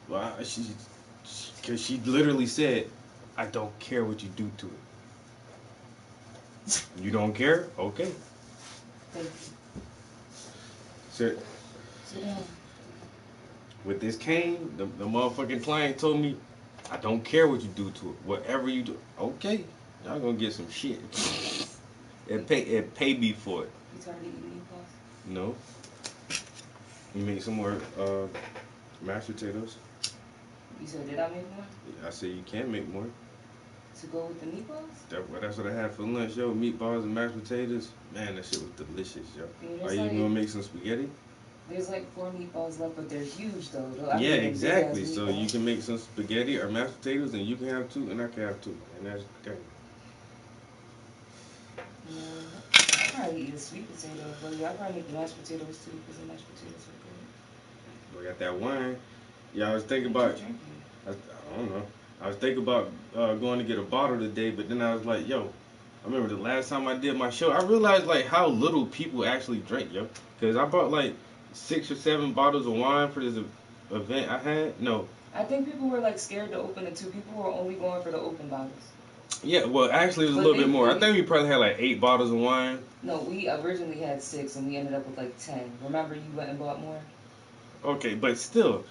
Well, because she literally said, "I don't care what you do to it." You don't care? Okay. Sit. With this cane, the motherfucking client told me, "I don't care what you do to it. Whatever you do, okay. Y'all gonna get some shit." It pay me for it. You started eating meatballs? No. You make some more mashed potatoes. You said, did I make more? I said you can make more. To go with the meatballs? That's what I had for lunch, yo. Meatballs and mashed potatoes. Man, that shit was delicious, yo. Yeah, Are you gonna make some spaghetti? There's like 4 meatballs left, but they're huge though. Yeah, exactly. So you can make some spaghetti or mashed potatoes, and you can have 2, and I can have 2, and that's great. I'll probably eat a sweet potato, but yeah, I'll probably make the mashed potatoes too, because the mashed potatoes are good. We got that wine. Yeah, I was thinking about. I don't know. I was thinking about going to get a bottle today, but then I was like, yo, I remember the last time I did my show, I realized like how little people actually drink, yo. Because I bought like 6 or 7 bottles of wine for this event I had. No. I think people were like scared to open it too. People were only going for the open bottles. Yeah, well, actually, it was a little bit more. I think we probably had like 8 bottles of wine. No, we originally had 6, and we ended up with like 10. Remember, you went and bought more? Okay, but still,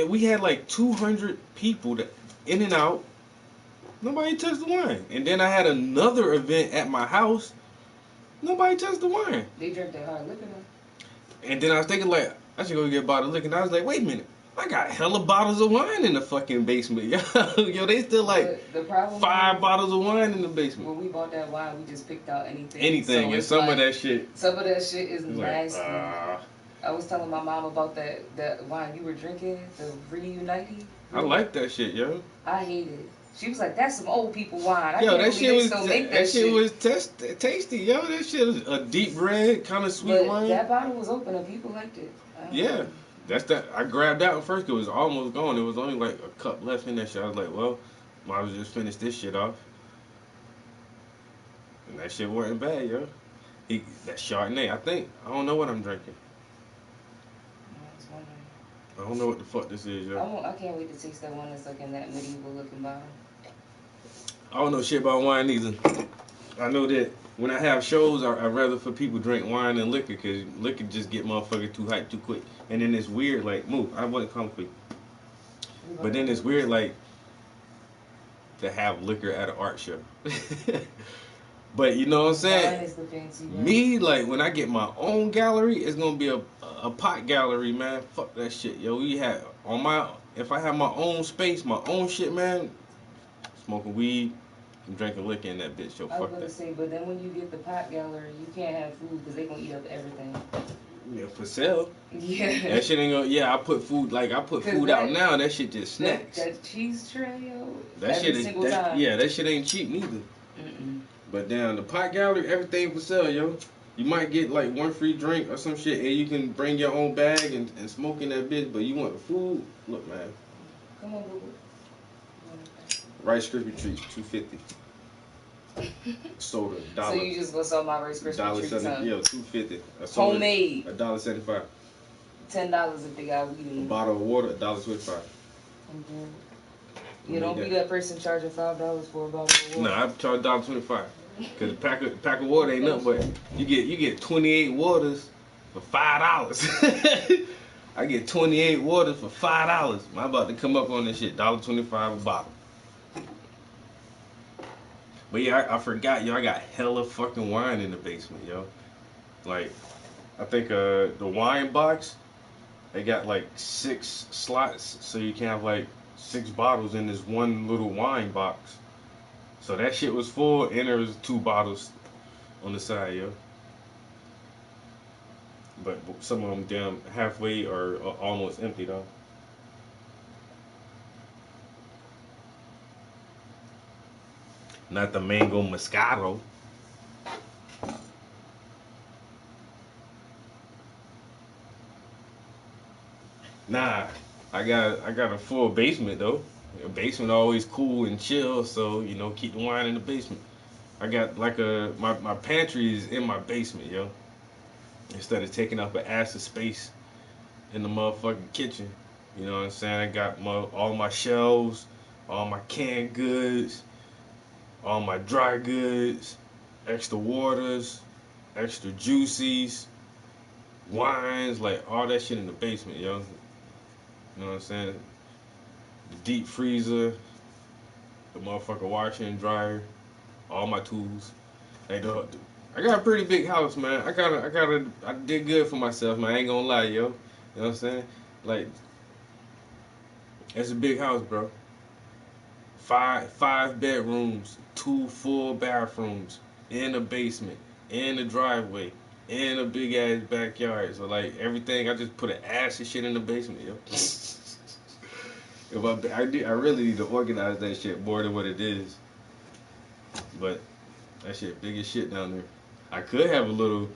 we had like 200 people that in and out. Nobody touched the wine. And then I had another event at my house. Nobody touched the wine. They drank that hard liquor though. And then I was thinking like, I should go get a bottle of liquor. And I was like, wait a minute. I got hella bottles of wine in the fucking basement. Yo, they still like the problem 5 bottles of wine in the basement. When we bought that wine, we just picked out anything. Anything, so and some like, of that shit. Some of that shit is nasty. Like, I was telling my mom about that wine you were drinking, the Reunited. I like that shit, yo. I hate it. She was like, "That's some old people wine." I yo, can't that shit was still make that shit was tasty, yo. That shit was a deep red kind of sweet wine. That bottle was open and people liked it. Yeah. That's that. I grabbed that one first because it was almost gone. It was only like a cup left in that shit. I was like, well, might as well just finish this shit off. And that shit wasn't bad, yo. That Chardonnay, I think. I don't know what I'm drinking. I don't know what the fuck this is, yo. I can't wait to taste that one that's like in that medieval looking bottle. I don't know shit about wine either. I know that when I have shows, I'd rather for people drink wine than liquor because liquor just get motherfuckers too hyped too quick. And then it's weird, like, move, I wasn't comfy. But then it's weird, like, to have liquor at an art show. But you know what I'm saying? Me, like, when I get my own gallery, it's going to be a pot gallery, man. Fuck that shit, yo. If I have my own space, my own shit, man, smoking weed, I'm drinking liquor in that bitch, yo. I was Fuck going that. to say, but then when you get the pot gallery, you can't have food because they're going to eat up everything. Yeah, for sale. Yeah. That shit ain't gonna. Yeah, I put food out now. That shit just snacks. That cheese tray, yo. That shit is. That shit ain't cheap neither. Mm-mm. But down the pot gallery, everything for sale, yo. You might get like 1 free drink or some shit, and you can bring your own bag and smoke in that bitch. But you want the food? Look, man. Come on, boo. Rice Krispie treats, $2.50. Soda, $1. So you just gonna sell my Rice Krispie treats? $1.70. Yeah, $2.50. Homemade. $1.75. $10 if they got weed in it. A bottle of water, $1.25. You don't be that person charging $5 for a bottle of water. No, I charge $1.25. Cause a pack of water ain't nothing but you get 28 waters for $5. I get 28 waters for $5. I'm about to come up on this shit, $1.25 a bottle. But yeah, I forgot, yo. I got hella fucking wine in the basement, yo. Like, I think the wine box, they got like 6 slots, so you can have like 6 bottles in this one little wine box. So that shit was full, and there was 2 bottles on the side, yo. But some of them damn halfway or almost empty though. Not the mango moscato. Nah, I got a full basement though. A basement always cool and chill, so you know, keep the wine in the basement. I got like my pantry is in my basement, yo. Instead of taking up an ass of space in the motherfucking kitchen. You know what I'm saying? I got all my shelves, all my canned goods, all my dry goods, extra waters, extra juices, wines, like all that shit in the basement, yo. You know what I'm saying? The deep freezer, the motherfucker washer and dryer, all my tools. Like, I got a pretty big house, man. I did good for myself, man. I ain't gonna lie, yo. You know what I'm saying? Like, it's a big house, bro. Five bedrooms, 2 full bathrooms, in the basement, in the driveway, in a big ass backyard. So like everything, I just put an ass of shit in the basement, yo. I really need to organize that shit more than what it is. But that shit big as shit down there. I could have a little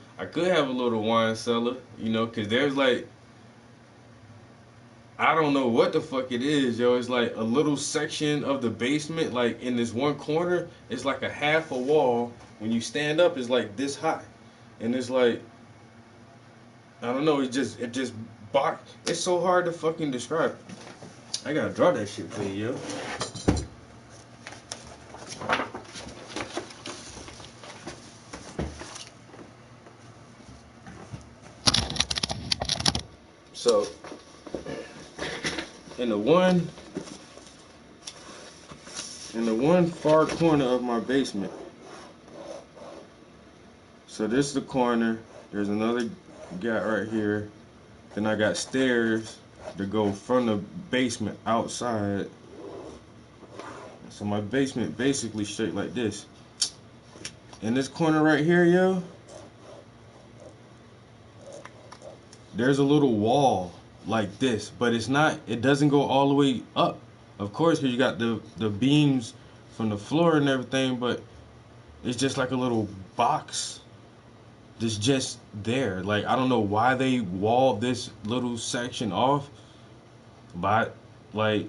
wine cellar, you know, cause there's like, I don't know what the fuck it is, yo. It's like a little section of the basement, like in this one corner, it's like a half a wall. When you stand up, it's like this high, and it's like, I don't know. It's so hard to fucking describe. I gotta draw that shit for you, yo. So, in the one far corner of my basement. So this is the corner. There's another gap right here. Then I got stairs to go from the basement outside. So my basement basically straight like this. In this corner right here, yo, there's a little wall like this, but it doesn't go all the way up. Of course, because you got the beams from the floor and everything, but it's just like a little box that's just there. Like, I don't know why they walled this little section off, but like,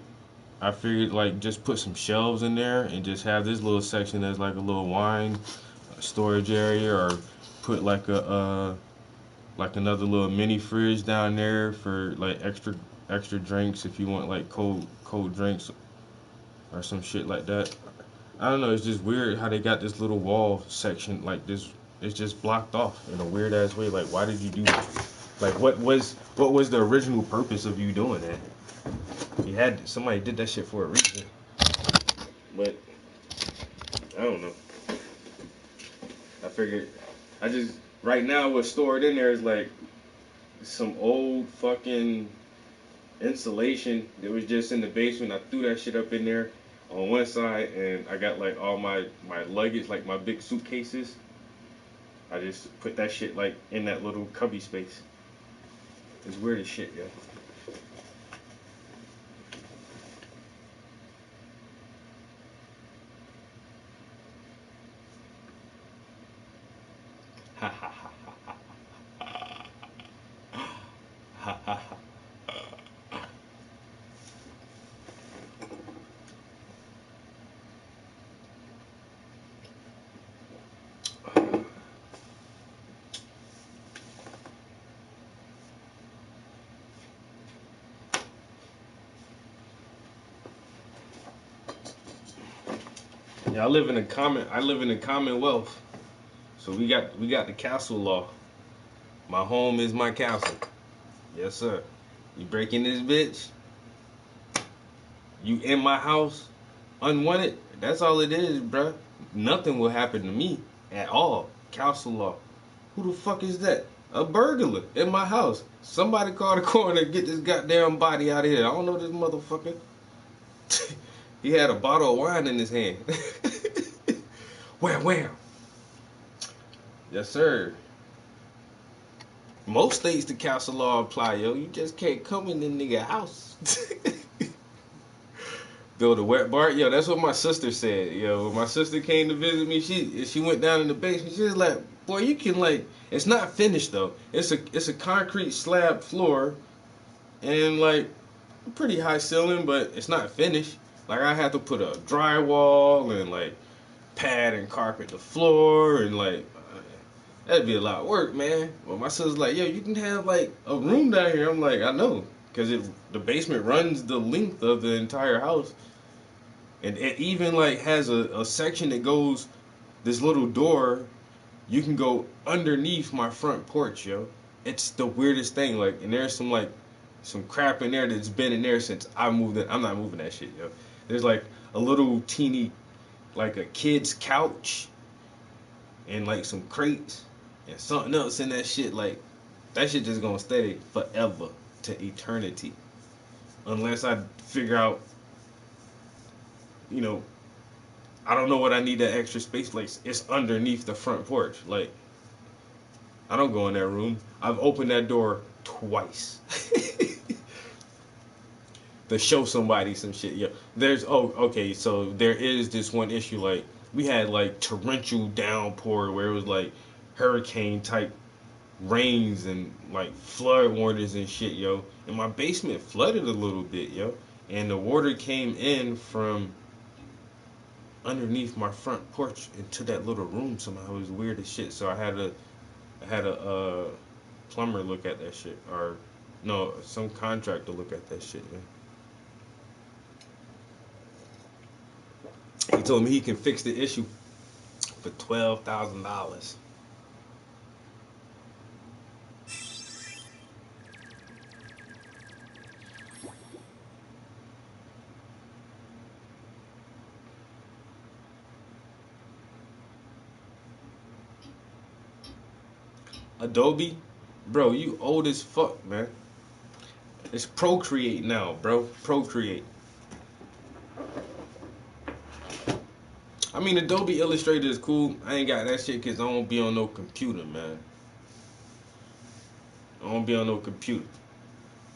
I figured like just put some shelves in there and just have this little section as like a little wine storage area, or put like like another little mini fridge down there for like extra drinks if you want like cold drinks or some shit like that. I don't know, it's just weird how they got this little wall section like this. It's just blocked off in a weird ass way. Like, why did you do that? Like, what was the original purpose of you doing that? Somebody did that shit for a reason. But I don't know. I figured right now what's stored in there is like some old fucking insulation that was just in the basement. I threw that shit up in there on one side, and I got like all my luggage, like my big suitcases. I just put that shit like in that little cubby space. It's weird as shit, yo. Ha ha ha ha ha ha ha ha. Yeah, I live in a commonwealth. So we got the castle law. My home is my castle. Yes, sir. You break in this bitch, you in my house, unwanted. That's all it is, bruh. Nothing will happen to me at all. Castle law. Who the fuck is that? A burglar in my house. Somebody call the coroner, get this goddamn body out of here. I don't know this motherfucker. He had a bottle of wine in his hand. Wham, wham. Yes, sir. Most states the castle law apply, yo. You just can't come in the nigga house. Build a wet bar. Yo, that's what my sister said. Yo, when my sister came to visit me, she went down in the basement. She was like, boy, you can like, it's not finished though. It's a concrete slab floor, and like pretty high ceiling, but it's not finished. Like I had to put a drywall and like pad and carpet the floor and like that'd be a lot of work, man. Well, my son's like, yo, you can have like a room down here. I'm like, I know, because the basement runs the length of the entire house, and it even like has a section that goes this little door. You can go underneath my front porch, yo. It's the weirdest thing. Like, and there's some crap in there that's been in there since I moved in. I'm not moving that shit, yo. There's like a little teeny, like a kid's couch, and like some crates, and something else in that shit. Like, that shit just gonna stay forever to eternity, unless I figure out, you know, I don't know what I need that extra space. Like, it's underneath the front porch. Like, I don't go in that room. I've opened that door twice to show somebody some shit. Yeah, okay. So there is this one issue. Like, we had like torrential downpour where it was like hurricane type rains and like flood warnings and shit, yo. And my basement flooded a little bit, yo. And the water came in from underneath my front porch into that little room somehow. It was weird as shit. So I had a plumber look at that shit, or no, some contractor look at that shit. Yeah. He told me he can fix the issue for $12,000. Adobe, bro, you old as fuck, man. It's Procreate now, bro. Procreate. I mean, Adobe Illustrator is cool. I ain't got that shit because I don't be on no computer, man. I don't be on no computer.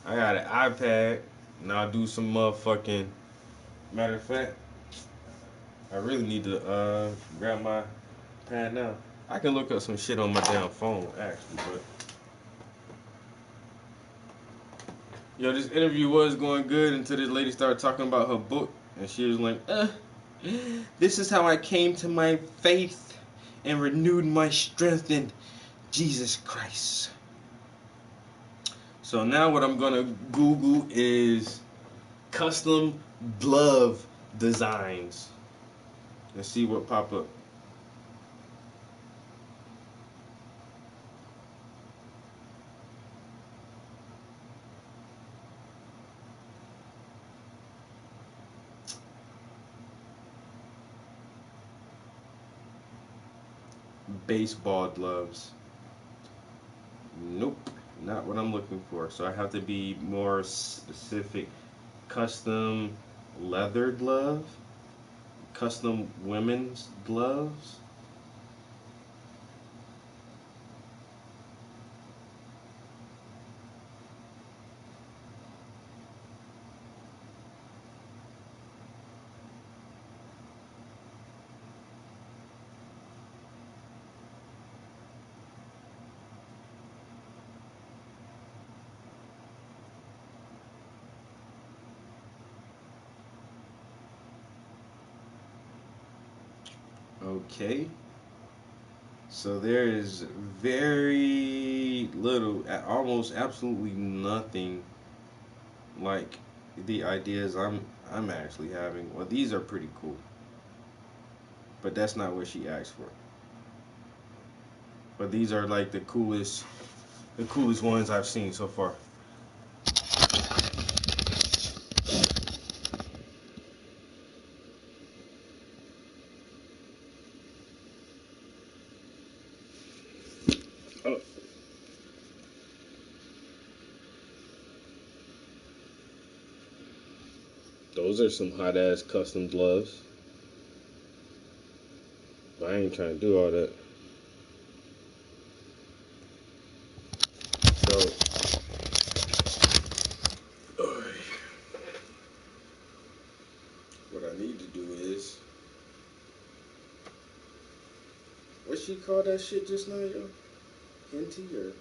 I got an iPad, and I'll do some motherfucking... Matter of fact, I really need to grab my pad now. I can look up some shit on my damn phone, actually, but... Yo, this interview was going good until this lady started talking about her book, and she was like, this is how I came to my faith and renewed my strength in Jesus Christ. So now what I'm gonna Google is custom glove designs. Let's see what pop up. Baseball gloves. Nope, not what I'm looking for. So I have to be more specific. Custom leather glove, custom women's gloves. Okay, so there is very little, almost absolutely nothing like the ideas I'm actually having. Well, these are pretty cool, but that's not what she asked for. But these are like the coolest ones I've seen so far. Those are some hot ass custom gloves. But I ain't trying to do all that. So, what I need to do is, what she call that shit just now, yo? Hinty or?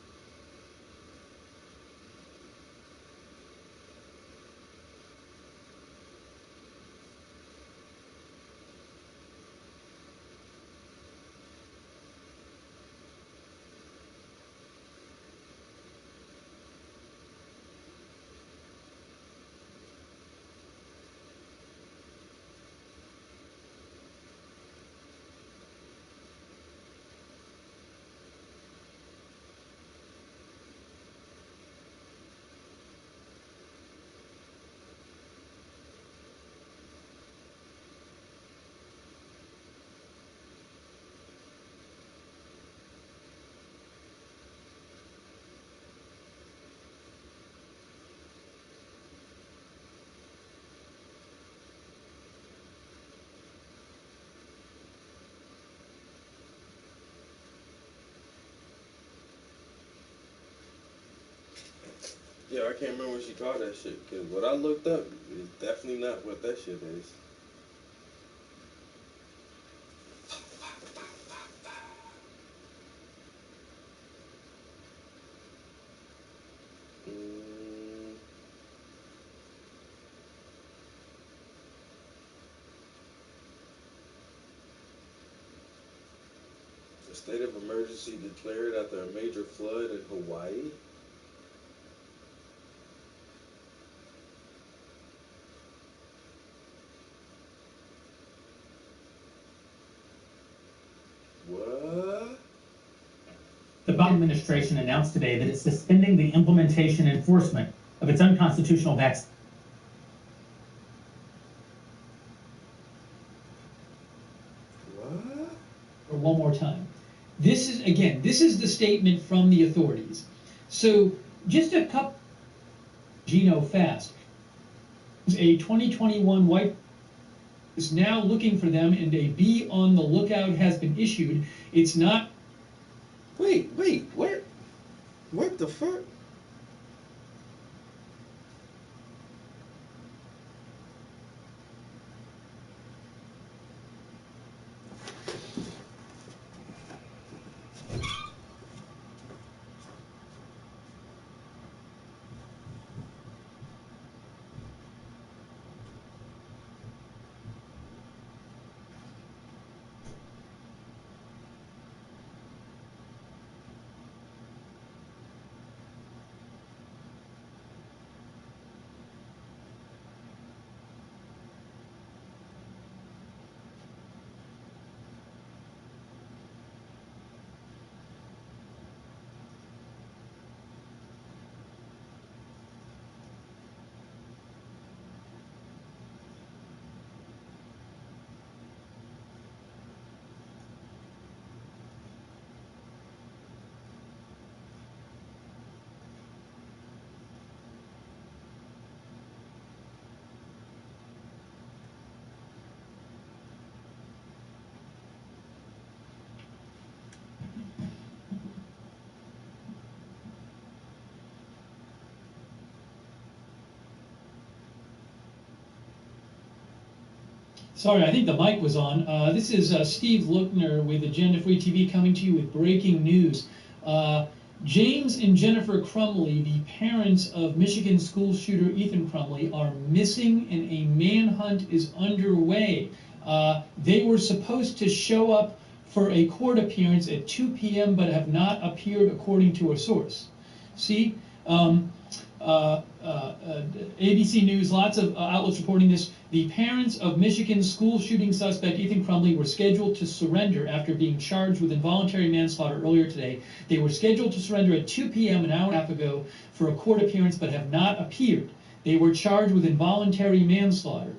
I can't remember what she called that shit. Because what I looked up is definitely not what that shit is. A state of emergency declared after a major flood in Hawaii. What? The Biden administration announced today that it's suspending the implementation and enforcement of its unconstitutional vaccine. What? One more time. This is the statement from the authorities. So just a couple, Gino Fast, a 2021 white is now looking for them, and a be on the lookout has been issued. It's not. Wait, what the fuck? Sorry, I think the mic was on. This is Steve Lookner with Agenda Free TV coming to you with breaking news. James and Jennifer Crumley, the parents of Michigan school shooter Ethan Crumley, are missing and a manhunt is underway. They were supposed to show up for a court appearance at 2 p.m. but have not appeared according to a source. See? ABC News, lots of outlets reporting this. The parents of Michigan school shooting suspect Ethan Crumley were scheduled to surrender after being charged with involuntary manslaughter earlier today. They were scheduled to surrender at 2 p.m. an hour and a half ago for a court appearance but have not appeared. They were charged with involuntary manslaughter.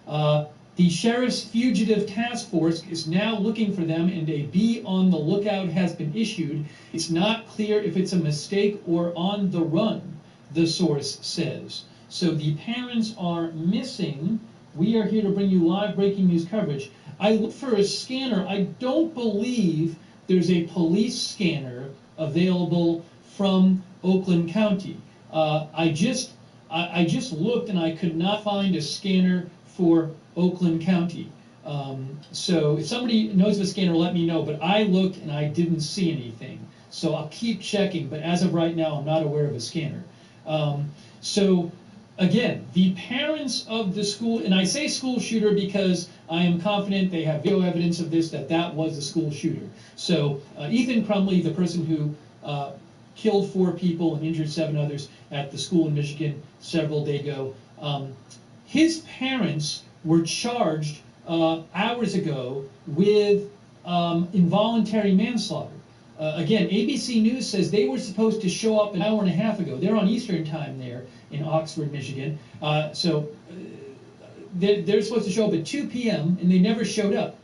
The Sheriff's Fugitive Task Force is now looking for them, and a be on the lookout has been issued. It's not clear if it's a mistake or on the run, the source says. So the parents are missing. We are here to bring you live breaking news coverage. I looked for a scanner. I don't believe there's a police scanner available from Oakland County. I just looked and I could not find a scanner for Oakland County. So if somebody knows of a scanner, let me know. But I looked and I didn't see anything. So I'll keep checking. But as of right now, I'm not aware of a scanner. So again, the parents of the school, and I say school shooter because I am confident they have video evidence of this, that was the school shooter. So Ethan Crumley, the person who killed 4 people and injured 7 others at the school in Michigan several days ago, his parents were charged hours ago with involuntary manslaughter. Again, ABC News says they were supposed to show up an hour and a half ago. They're on Eastern time there in Oxford, Michigan. So they're supposed to show up at 2 p.m. and they never showed up.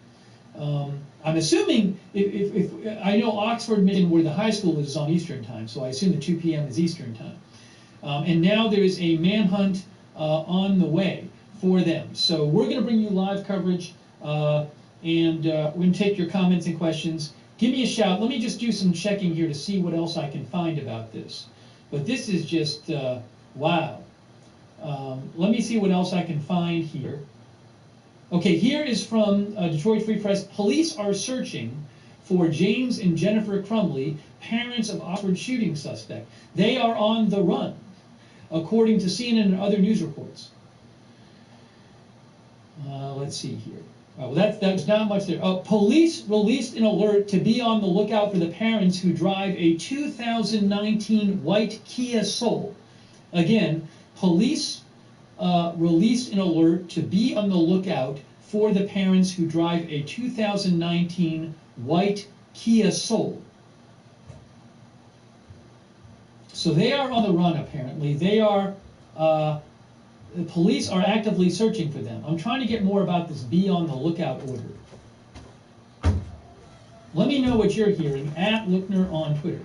I'm assuming, if I know Oxford, Michigan, where the high school is on Eastern time, so I assume the 2 p.m. is Eastern time. And now there is a manhunt on the way for them. So we're going to bring you live coverage, and we're going to take your comments and questions. Give me a shout. Let me just do some checking here to see what else I can find about this. But this is just, wow. Let me see what else I can find here. Okay, here is from Detroit Free Press. Police are searching for James and Jennifer Crumbley, parents of Oxford shooting suspect. They are on the run, according to CNN and other news reports. Let's see here. Well, that's not much there. Police released an alert to be on the lookout for the parents who drive a 2019 white Kia Soul. Again, police released an alert to be on the lookout for the parents who drive a 2019 white Kia Soul. So they are on the run, apparently. They are, the police are actively searching for them. I'm trying to get more about this be on the lookout order. Let me know what you're hearing at Lookner on Twitter.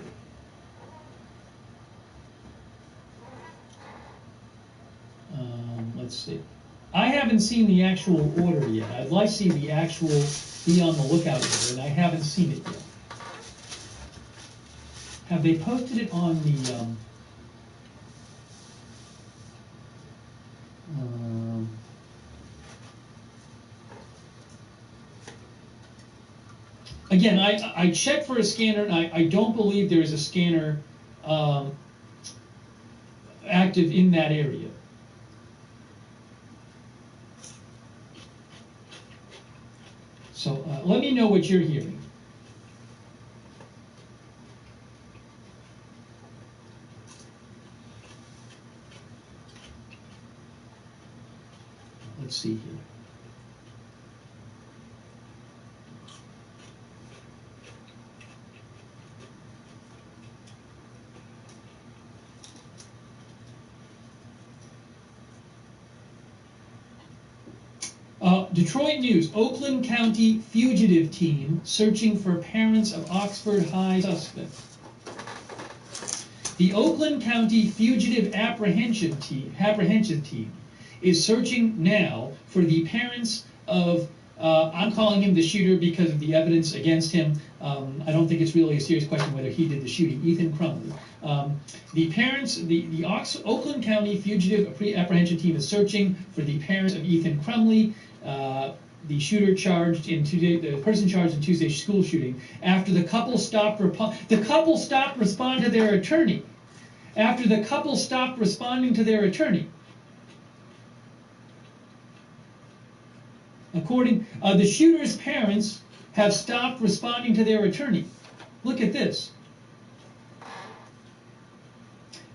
Let's see. I haven't seen the actual order yet. I'd like to see the actual be on the lookout order, and I haven't seen it yet. Have they posted it on the again, I checked for a scanner, and I don't believe there is a scanner active in that area. So let me know what you're hearing. Let's see here. Detroit News, Oakland County fugitive team searching for parents of Oxford High suspect. The Oakland County fugitive apprehension team is searching now for the parents of, I'm calling him the shooter because of the evidence against him. I don't think it's really a serious question whether he did the shooting, Ethan Crumbley. The parents, the Oakland County fugitive apprehension team is searching for the parents of Ethan Crumbley, the shooter charged in the person charged in Tuesday's school shooting, after the couple stopped responding to their attorney. After the couple stopped responding to their attorney. According, the shooter's parents have stopped responding to their attorney. Look at this.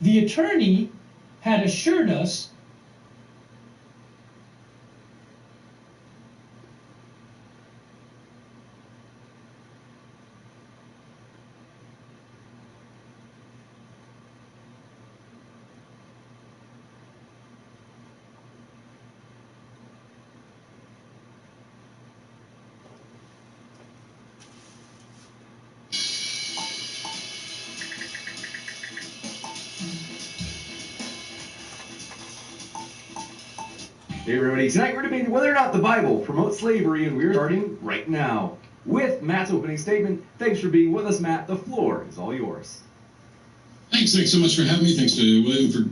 The attorney had assured us Hey everybody, tonight we're debating whether or not the Bible promotes slavery, and we're starting right now with Matt's opening statement. Thanks for being with us, Matt. The floor is all yours. Thanks so much for having me. Thanks to William for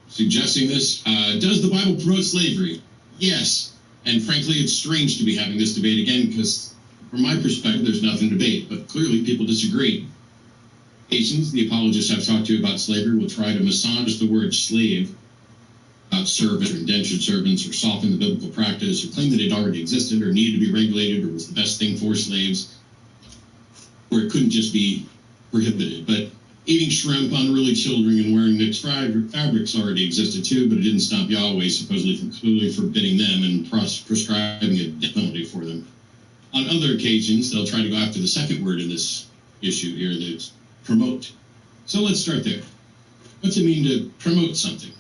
suggesting this. Does the Bible promote slavery? Yes. And frankly, it's strange to be having this debate again because from my perspective, there's nothing to debate, but clearly people disagree. Asians, the apologists I've talked to about slavery will try to massage the word slave about servants or indentured servants, or soften the biblical practice, or claim that it already existed or needed to be regulated or was the best thing for slaves, or it couldn't just be prohibited. But eating shrimp, unruly children, and wearing mixed fabrics already existed too, but it didn't stop Yahweh supposedly from clearly forbidding them and prescribing a death penalty for them. On other occasions, they'll try to go after the second word in this issue here, that's promote. So let's start there. What's it mean to promote something?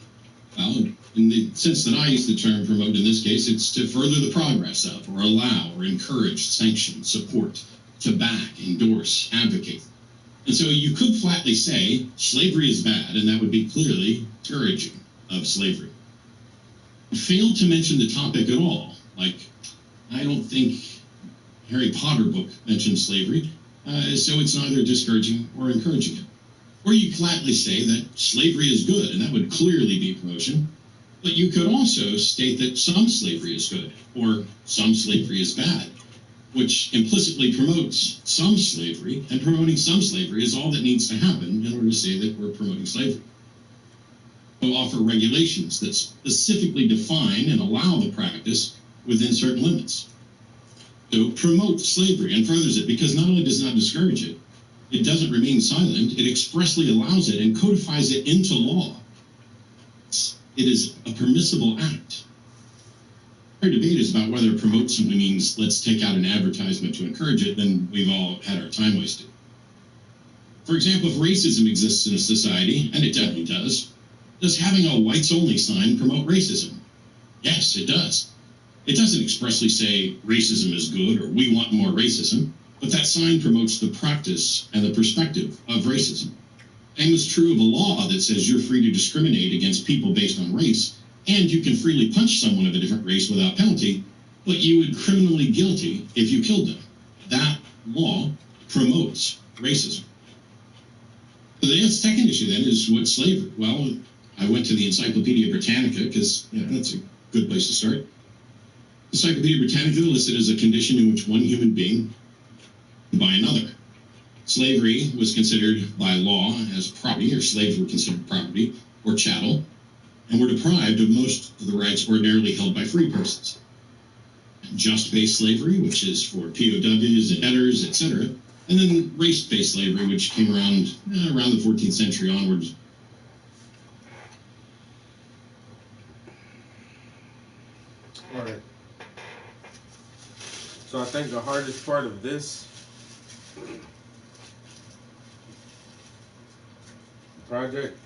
Well, in the sense that I use the term promote in this case, it's to further the progress of, or allow, or encourage, sanction, support, to back, endorse, advocate. And so you could flatly say slavery is bad, and that would be clearly discouraging of slavery. Failed to mention the topic at all. Like, I don't think Harry Potter book mentions slavery, so it's neither discouraging or encouraging it. Or you flatly say that slavery is good, and that would clearly be promotion. But you could also state that some slavery is good, or some slavery is bad, which implicitly promotes some slavery, and promoting some slavery is all that needs to happen in order to say that we're promoting slavery. We'll offer regulations that specifically define and allow the practice within certain limits. So promote slavery and furthers it, because not only does it not discourage it, it doesn't remain silent, it expressly allows it and codifies it into law. It is a permissible act. Our debate is about whether promote simply means let's take out an advertisement to encourage it, then we've all had our time wasted. For example, if racism exists in a society, and it definitely does having a whites-only sign promote racism? Yes, it does. It doesn't expressly say racism is good or we want more racism, but that sign promotes the practice and the perspective of racism. Same is true of a law that says you're free to discriminate against people based on race, and you can freely punch someone of a different race without penalty, but you would criminally guilty if you killed them. That law promotes racism. The second issue then is what's slavery? Well, I went to the Encyclopedia Britannica because that's a good place to start. Encyclopedia Britannica listed as a condition in which one human being by another. Slavery was considered by law as property, or slaves were considered property or chattel, and were deprived of most of the rights ordinarily held by free persons. Just-based slavery, which is for POWs and debtors, etc., and then race-based slavery, which came around the 14th century onwards. All right. So I think the hardest part of this project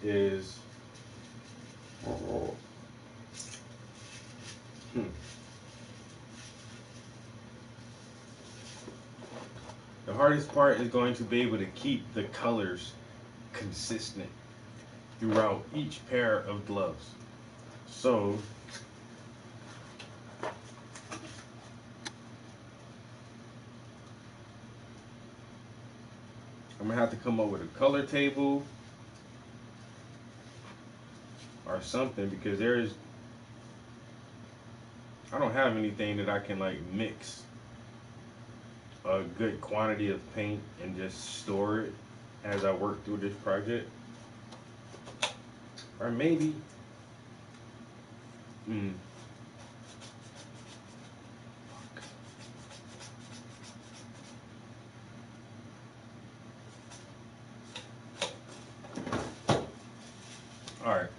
is the hardest part is going to be able to keep the colors consistent throughout each pair of gloves. So I'm gonna have to come up with a color table or something, because I don't have anything that I can like mix a good quantity of paint and just store it as I work through this project. Or maybe Alright.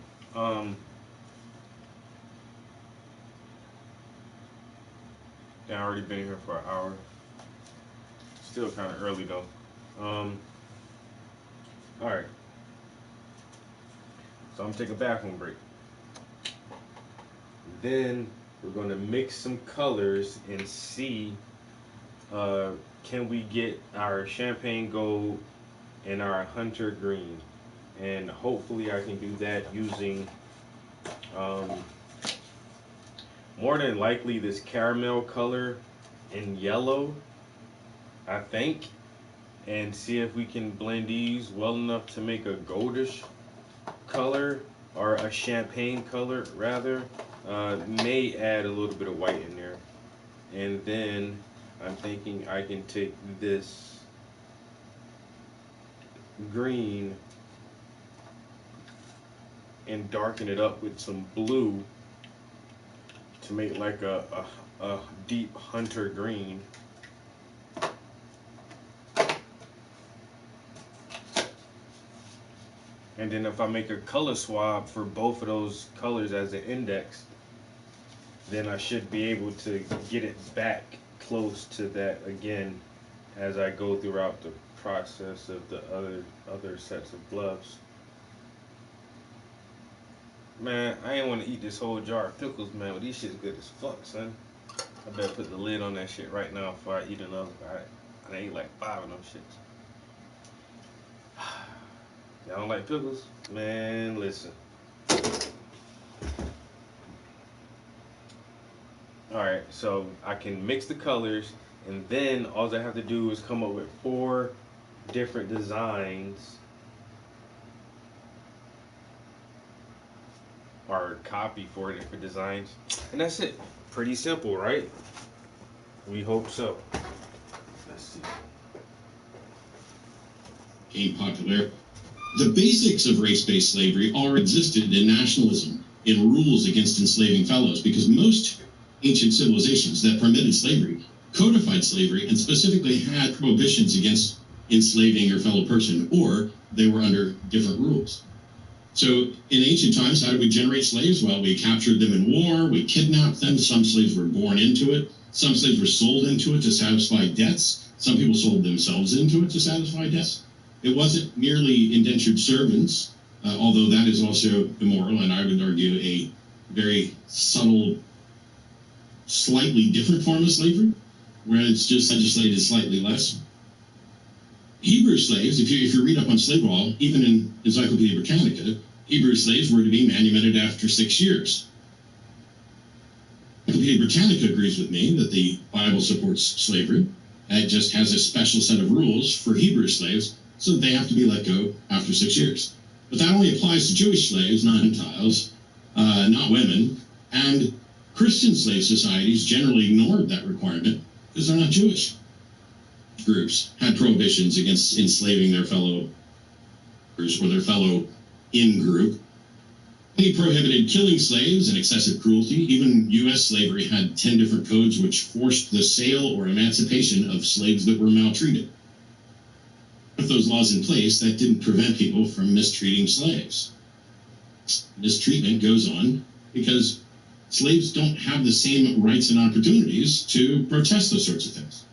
Yeah, I already been here for an hour. Still kind of early though. Alright. So I'm gonna take a bathroom break. Then we're gonna mix some colors and see can we get our champagne gold and our hunter green. And hopefully I can do that using more than likely this caramel color in yellow, I think, and see if we can blend these well enough to make a goldish color, or a champagne color rather. May add a little bit of white in there. And then I'm thinking I can take this green and darken it up with some blue to make like a deep hunter green. And then if I make a color swab for both of those colors as an index, then I should be able to get it back close to that again as I go throughout the process of the other sets of gloves. Man, I ain't want to eat this whole jar of pickles, man, but these shit's good as fuck, son. I better put the lid on that shit right now before I eat another. I ate like 5 of them shits. Y'all don't like pickles? Man, listen. Alright, so I can mix the colors, and then all I have to do is come up with 4 different designs hard copy for different designs. And that's it. Pretty simple, right? We hope so. Let's see. Became popular. The basics of race-based slavery already existed in nationalism, in rules against enslaving fellows, because most ancient civilizations that permitted slavery codified slavery and specifically had prohibitions against enslaving your fellow person, or they were under different rules. So in ancient times, how did we generate slaves? Well, we captured them in war, we kidnapped them, some slaves were born into it, some slaves were sold into it to satisfy debts, some people sold themselves into it to satisfy debts. It wasn't merely indentured servants, although that is also immoral, and I would argue a very subtle, slightly different form of slavery, where it's just legislated slightly less. Hebrew slaves, if you read up on slave law, even in Encyclopedia Britannica, Hebrew slaves were to be manumitted after 6 years. Encyclopedia Britannica agrees with me that the Bible supports slavery. It just has a special set of rules for Hebrew slaves, so that they have to be let go after 6 years. But that only applies to Jewish slaves, not Gentiles, not women, and Christian slave societies generally ignored that requirement because they're not Jewish. Groups had prohibitions against enslaving their fellow or their fellow in-group. They prohibited killing slaves and excessive cruelty. Even U.S. slavery had 10 different codes which forced the sale or emancipation of slaves that were maltreated. With those laws in place, that didn't prevent people from mistreating slaves. Mistreatment goes on because slaves don't have the same rights and opportunities to protest those sorts of things.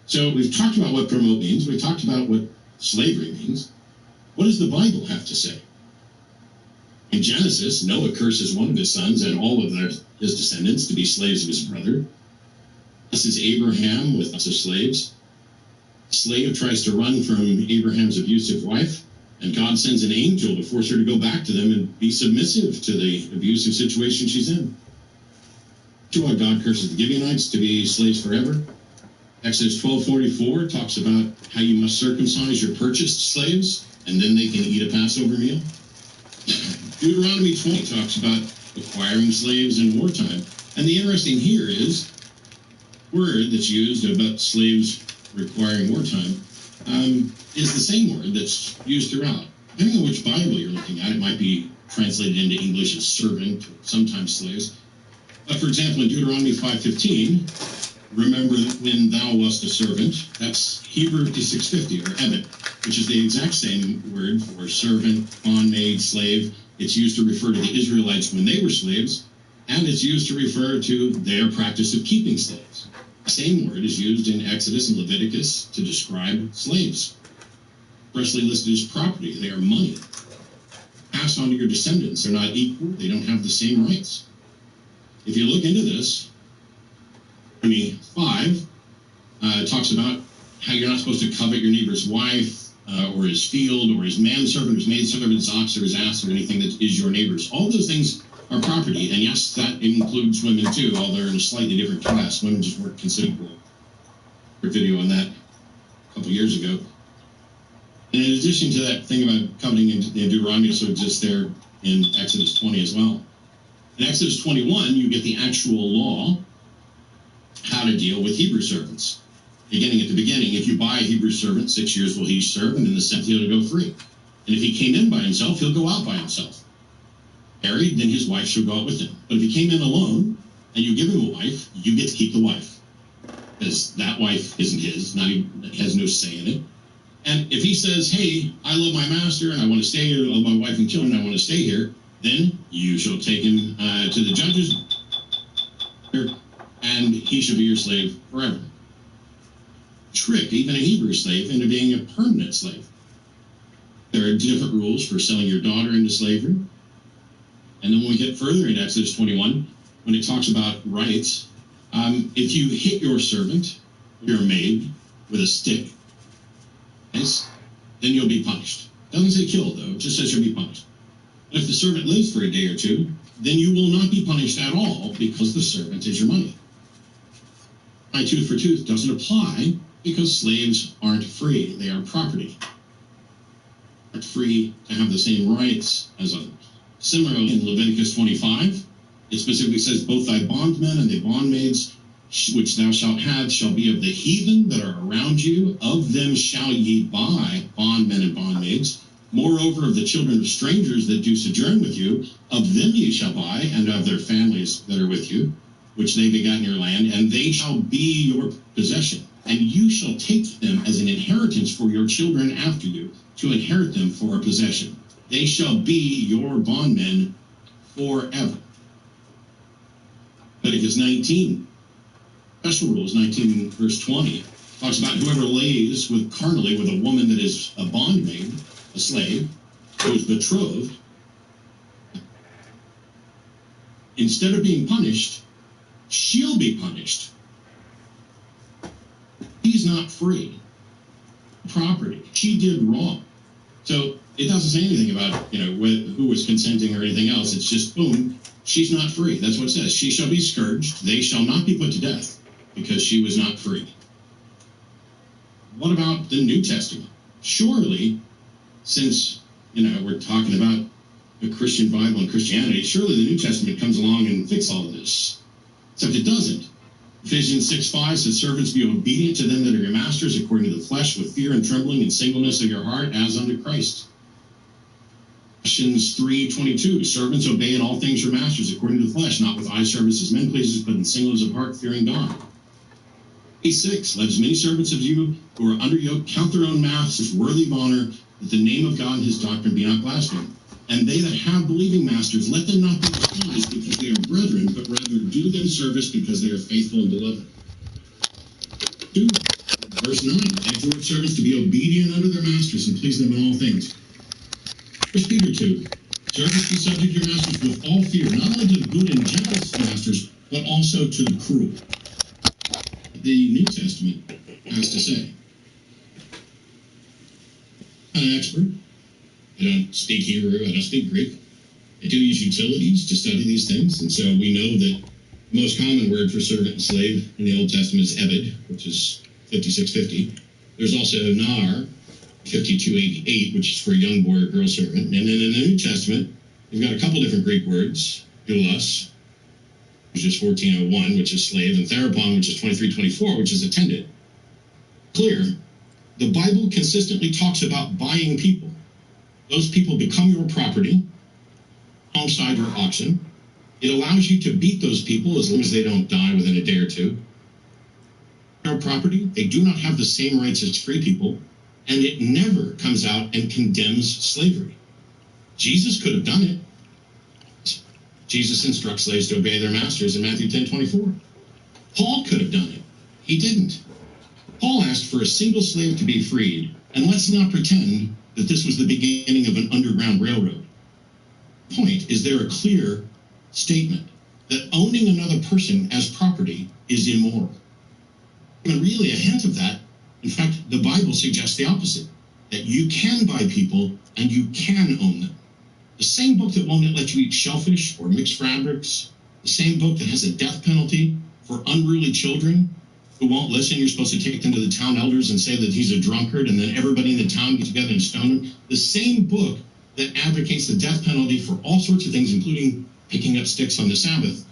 So we've talked about what promote means. We've talked about what slavery means. What does the Bible have to say? In Genesis, Noah curses one of his sons and all of his descendants to be slaves of his brother. This is Abraham with lots of slaves. The slave tries to run from Abraham's abusive wife, and God sends an angel to force her to go back to them and be submissive to the abusive situation she's in. To why God curses the Gibeonites to be slaves forever. Exodus 12:44 talks about how you must circumcise your purchased slaves, and then they can eat a Passover meal. Deuteronomy 20 talks about acquiring slaves in wartime. And the interesting here is, word that's used about slaves requiring wartime is the same word that's used throughout. Depending on which Bible you're looking at, it might be translated into English as servant, or sometimes slaves. But for example, in Deuteronomy 5:15, remember when thou wast a servant, that's Hebrew 5650, or Ebed, which is the exact same word for servant, bondmaid, slave. It's used to refer to the Israelites when they were slaves, and it's used to refer to their practice of keeping slaves. The same word is used in Exodus and Leviticus to describe slaves. Expressly listed as property. They are money. Passed on to your descendants. They're not equal. They don't have the same rights. If you look into this, Deuteronomy 5 talks about how you're not supposed to covet your neighbor's wife, or his field, or his manservant, his maidservant, his ox, or his ass, or anything that is your neighbor's. All those things are property, and yes, that includes women too, although they're in a slightly different class. Women just weren't considered equal. A video on that a couple years ago. And in addition to that thing about coveting in Deuteronomy, also exists there in Exodus 20 as well. In Exodus 21, you get the actual law, how to deal with Hebrew servants. Beginning at the beginning, if you buy a Hebrew servant, 6 years will he serve, and in the 7th he'll go free. And if he came in by himself, he'll go out by himself. Married, then his wife shall go out with him. But if he came in alone, and you give him a wife, you get to keep the wife. Because that wife isn't his, he has no say in it. And if he says, hey, I love my master, and I want to stay here, I love my wife and children, I want to stay here, then you shall take him to the judges, and he shall be your slave forever. Trick even a Hebrew slave into being a permanent slave. There are different rules for selling your daughter into slavery. And then when we get further in Exodus 21, when it talks about rights, if you hit your servant, your maid, with a stick, then you'll be punished. It doesn't say kill, though. It just says you'll be punished. But if the servant lives for a day or two, then you will not be punished at all because the servant is your money. Tooth for tooth doesn't apply because slaves aren't free. They are property. Aren't free to have the same rights as others. Similarly, in Leviticus 25, it specifically says, both thy bondmen and thy bondmaids, which thou shalt have, shall be of the heathen that are around you. Of them shall ye buy bondmen and bondmaids. Moreover, of the children of strangers that do sojourn with you, of them ye shall buy, and of their families that are with you, which they begat in your land, and they shall be your possession. And you shall take them as an inheritance for your children after you, to inherit them for a possession. They shall be your bondmen forever. Leviticus 19, special rules, 19 verse 20, talks about whoever lays carnally with a woman that is a bondmaid, a slave, who is betrothed, instead of being punished, she'll be punished. He's not free. Property. She did wrong. So it doesn't say anything about, who was consenting or anything else. It's just, boom, she's not free. That's what it says. She shall be scourged. They shall not be put to death because she was not free. What about the New Testament? Surely, since, we're talking about the Christian Bible and Christianity, surely the New Testament comes along and fixes all of this. Except it doesn't. Ephesians 6:5 says, servants, be obedient to them that are your masters according to the flesh, with fear and trembling and singleness of your heart, as unto Christ. Colossians 3:22, servants, obey in all things your masters according to the flesh, not with eye service as men pleasers, but in singleness of heart, fearing God. 8:6, let as many servants of you who are under yoke count their own masters worthy of honor, that the name of God and his doctrine be not blasphemed. And they that have believing masters, let them not be despised because they are brethren, but rather do them service because they are faithful and beloved. 2, verse 9, exhort servants to be obedient unto their masters and please them in all things. 1 Peter 2, servants be subject to your masters with all fear, not only to the good and gentle masters, but also to the cruel. The New Testament has to say. I'm not an expert. I don't speak Hebrew, I don't speak Greek. I do use utilities to study these things, and so we know that the most common word for servant and slave in the Old Testament is ebed, which is 5650. There's also nar, 5288, which is for a young boy or girl servant. And then in the New Testament, we've got a couple different Greek words, doulos, which is 1401, which is slave, and therapon, which is 2324, which is attendant. Clear, the Bible consistently talks about buying people. Those people become your property alongside your auction. It allows you to beat those people as long as they don't die within a day or two. Your property, they do not have the same rights as free people, and it never comes out and condemns slavery. Jesus could have done it. Jesus instructs slaves to obey their masters in Matthew 10:24. Paul could have done it. He didn't. Paul asked for a single slave to be freed, and let's not pretend that this was the beginning of an underground railroad. The point is there a clear statement that owning another person as property is immoral. And really a hint of that, in fact, the Bible suggests the opposite, that you can buy people and you can own them. The same book that won't let you eat shellfish or mixed fabrics, the same book that has a death penalty for unruly children who won't listen, you're supposed to take them to the town elders and say that he's a drunkard, and then everybody in the town gets together and stone him. The same book that advocates the death penalty for all sorts of things, including picking up sticks on the Sabbath,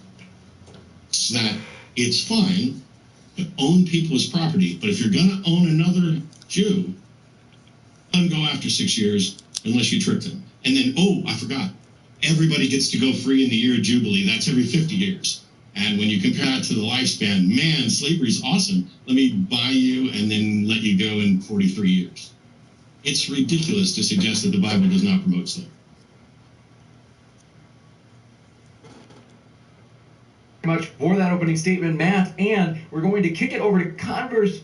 so that it's fine to own people as property, but if you're going to own another Jew, let them go after 6 years unless you trick them. And then, oh, I forgot, everybody gets to go free in the year of Jubilee. That's every 50 years. And when you compare that to the lifespan, man, slavery's awesome. Let me buy you and then let you go in 43 years. It's ridiculous to suggest that the Bible does not promote slavery. Much for that opening statement, Matt, and we're going to kick it over to Converse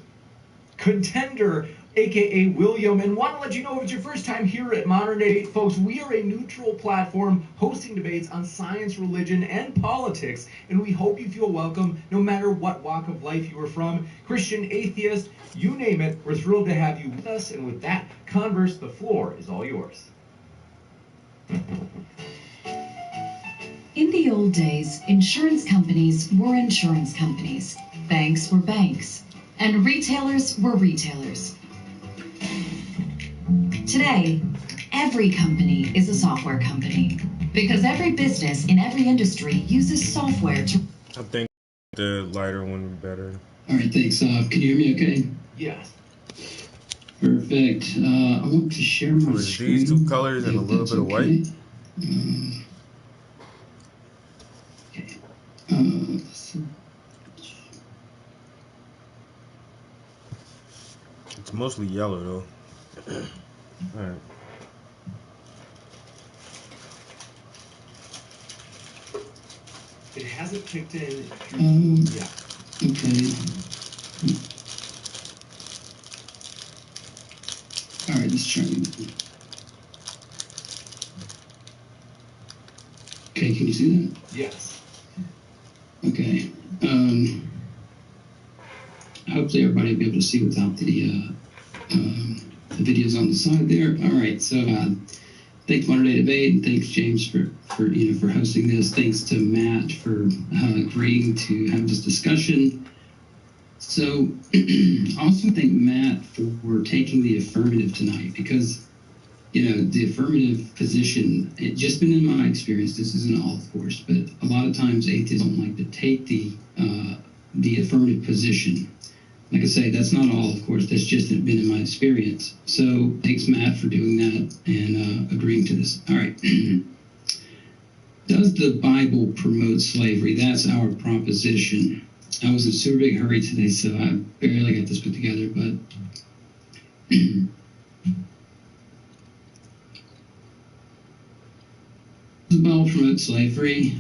contender, aka William, and want to let you know if it's your first time here at Modern Day Debate, folks, we are a neutral platform hosting debates on science, religion, and politics, and we hope you feel welcome no matter what walk of life you are from, Christian, atheist, you name it. We're thrilled to have you with us, and with that, Converse, the floor is all yours. In the old days, insurance companies were insurance companies, banks were banks, and retailers were retailers. Today, every company is a software company. Because every business in every industry uses software to... I think the lighter one would be better. All right, thanks. Can you hear me okay? Yes. Perfect. I want to share my With screen. these two colors and a little bit of white. Let's see. It's mostly yellow though. All right. It hasn't kicked in. Yeah. Okay. All right, let's try. Okay, can you see that? Yes. Okay. Hopefully everybody will be able to see without the videos on the side there. All right, so thanks Modern Day Debate, and thanks James for hosting this. Thanks to Matt for agreeing to have this discussion. So I also thank Matt for taking the affirmative tonight, because the affirmative position, it just been in my experience, this isn't all of course, but a lot of times atheists don't like to take the affirmative position. Like I say, that's not all, of course. That's just been in my experience. So thanks, Matt, for doing that and agreeing to this. All right. Does the Bible promote slavery? That's our proposition. I was in a super big hurry today, so I barely got this put together, but does the Bible promote slavery?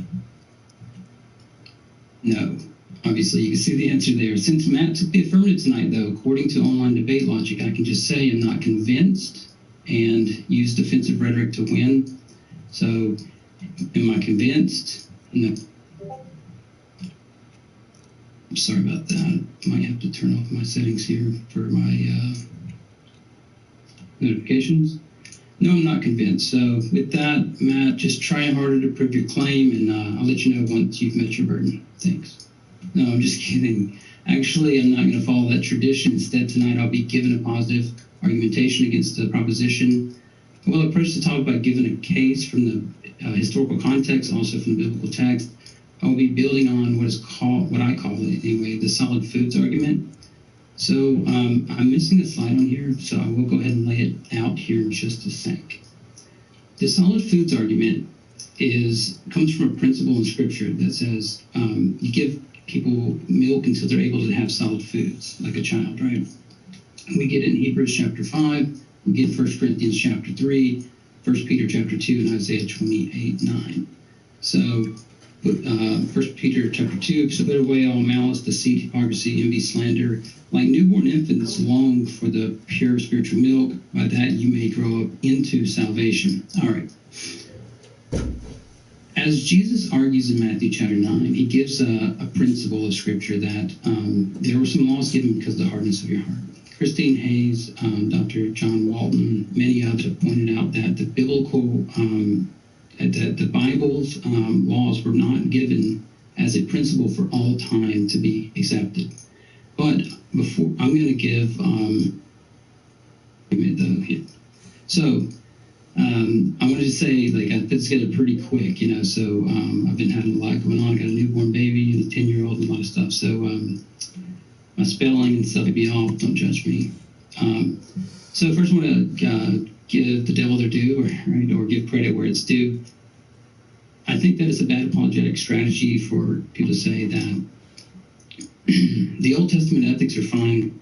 No. Obviously, you can see the answer there. Since Matt took the affirmative tonight, though, according to online debate logic, I can just say I'm not convinced and use defensive rhetoric to win. So, am I convinced? No. I'm sorry about that. I might have to turn off my settings here for my notifications. No, I'm not convinced. So, with that, Matt, just try harder to prove your claim, and I'll let you know once you've met your burden. Thanks. No, I'm just kidding. Actually, I'm not going to follow that tradition. Instead, tonight I'll be given a positive argumentation against the proposition. Well, approach the topic by giving a case from the historical context, also from the biblical text. I'll be building on what I call it anyway, the solid foods argument. So I'm missing a slide on here, so I will go ahead and lay it out here in just a sec. The solid foods argument comes from a principle in Scripture that says you give people milk until they're able to have solid foods, like a child, right? We get it in Hebrews chapter 5, we get 1 Corinthians chapter 3, 1 Peter chapter 2, and Isaiah 28:9. So, 1 Peter chapter 2, so put away all malice, deceit, hypocrisy, envy, slander. Like newborn infants long for the pure spiritual milk, by that you may grow up into salvation. All right. As Jesus argues in Matthew chapter 9, he gives a principle of Scripture that there were some laws given because of the hardness of your heart. Christine Hayes, Dr. John Walton, many others have pointed out that the biblical, the Bible's laws were not given as a principle for all time to be accepted. But before, I'm going to give, so I wanted to say, like, I put this together pretty quick, so I've been having a lot going on. I got a newborn baby and a 10-year-old and a lot of stuff. So my spelling and stuff will be off. Don't judge me. So first I want to give the devil their due, or give credit where it's due. I think that it's a bad apologetic strategy for people to say that the Old Testament ethics are fine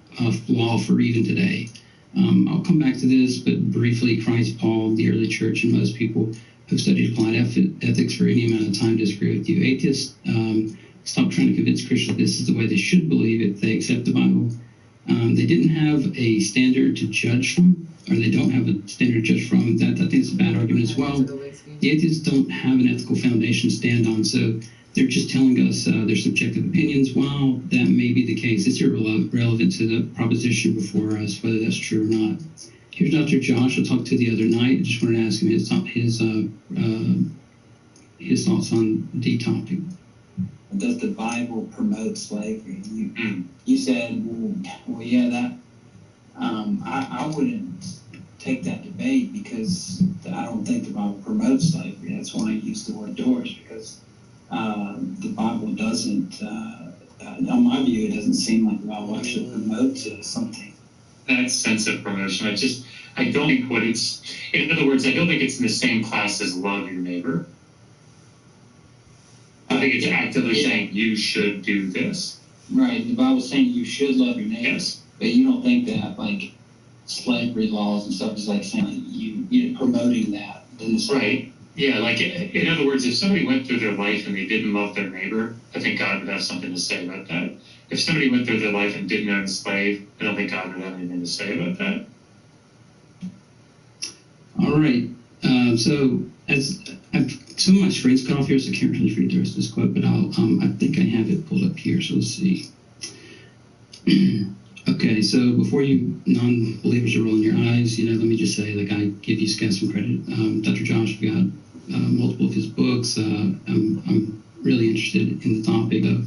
law for even today. I'll come back to this, but briefly, Christ, Paul, the early church, and most people who studied applied ethics for any amount of time disagree with you. Atheists, stop trying to convince Christians this is the way they should believe if they accept the Bible. They didn't have a standard to judge from, or they don't have a standard to judge from. That I think is a bad argument as well. The atheists don't have an ethical foundation to stand on, so they're just telling us their subjective opinions. While that may be the case, it's irrelevant to the proposition before us, whether that's true or not. Here's Dr. Josh. I talked to the other night. I just wanted to ask him his thoughts on the topic. Does the Bible promote slavery? You said, well, yeah, that I wouldn't take that debate because I don't think the Bible promotes slavery. That's why I use the word endorse, because the Bible doesn't, on my view, it doesn't seem like the Bible actually promotes something. That sense of promotion, I don't think in other words, I don't think it's in the same class as love your neighbor. I think it's actively saying you should do this. Right, the Bible's saying you should love your neighbor, yes. But you don't think that like slavery laws and stuff is like saying like, you're promoting that. Right. Yeah, like in other words, if somebody went through their life and they didn't love their neighbor, I think God would have something to say about that. If somebody went through their life and didn't own a slave, I don't think God would have anything to say about that. All right. So as some of my screens cut off here, so I can't really read the rest of this quote, but I think I have it pulled up here. So let's see. Okay, so before you non-believers are rolling your eyes, let me just say, like, I give you guys some credit. Dr. Josh, we got multiple of his books. I'm really interested in the topic of.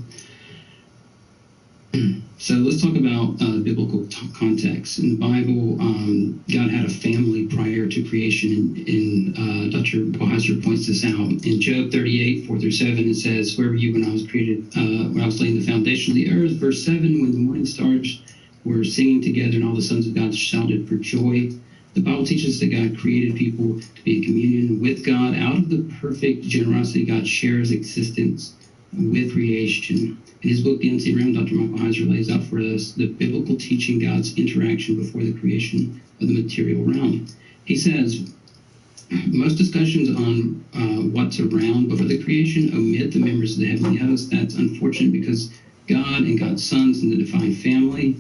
So let's talk about biblical context. In the Bible, God had a family prior to creation, and Dr. Weiser points this out. In Job 38, 4-7, it says, "Where were you when I was created, when I was laying the foundation of the earth?" Verse 7, "When the morning stars were singing together and all the sons of God shouted for joy." The Bible teaches that God created people to be in communion with God. Out of the perfect generosity, God shares existence with creation. In his book, The Unseen Realm, Dr. Michael Heiser lays out for us the biblical teaching God's interaction before the creation of the material realm. He says, most discussions on what's around before the creation omit the members of the heavenly host. That's unfortunate because God and God's sons in the divine family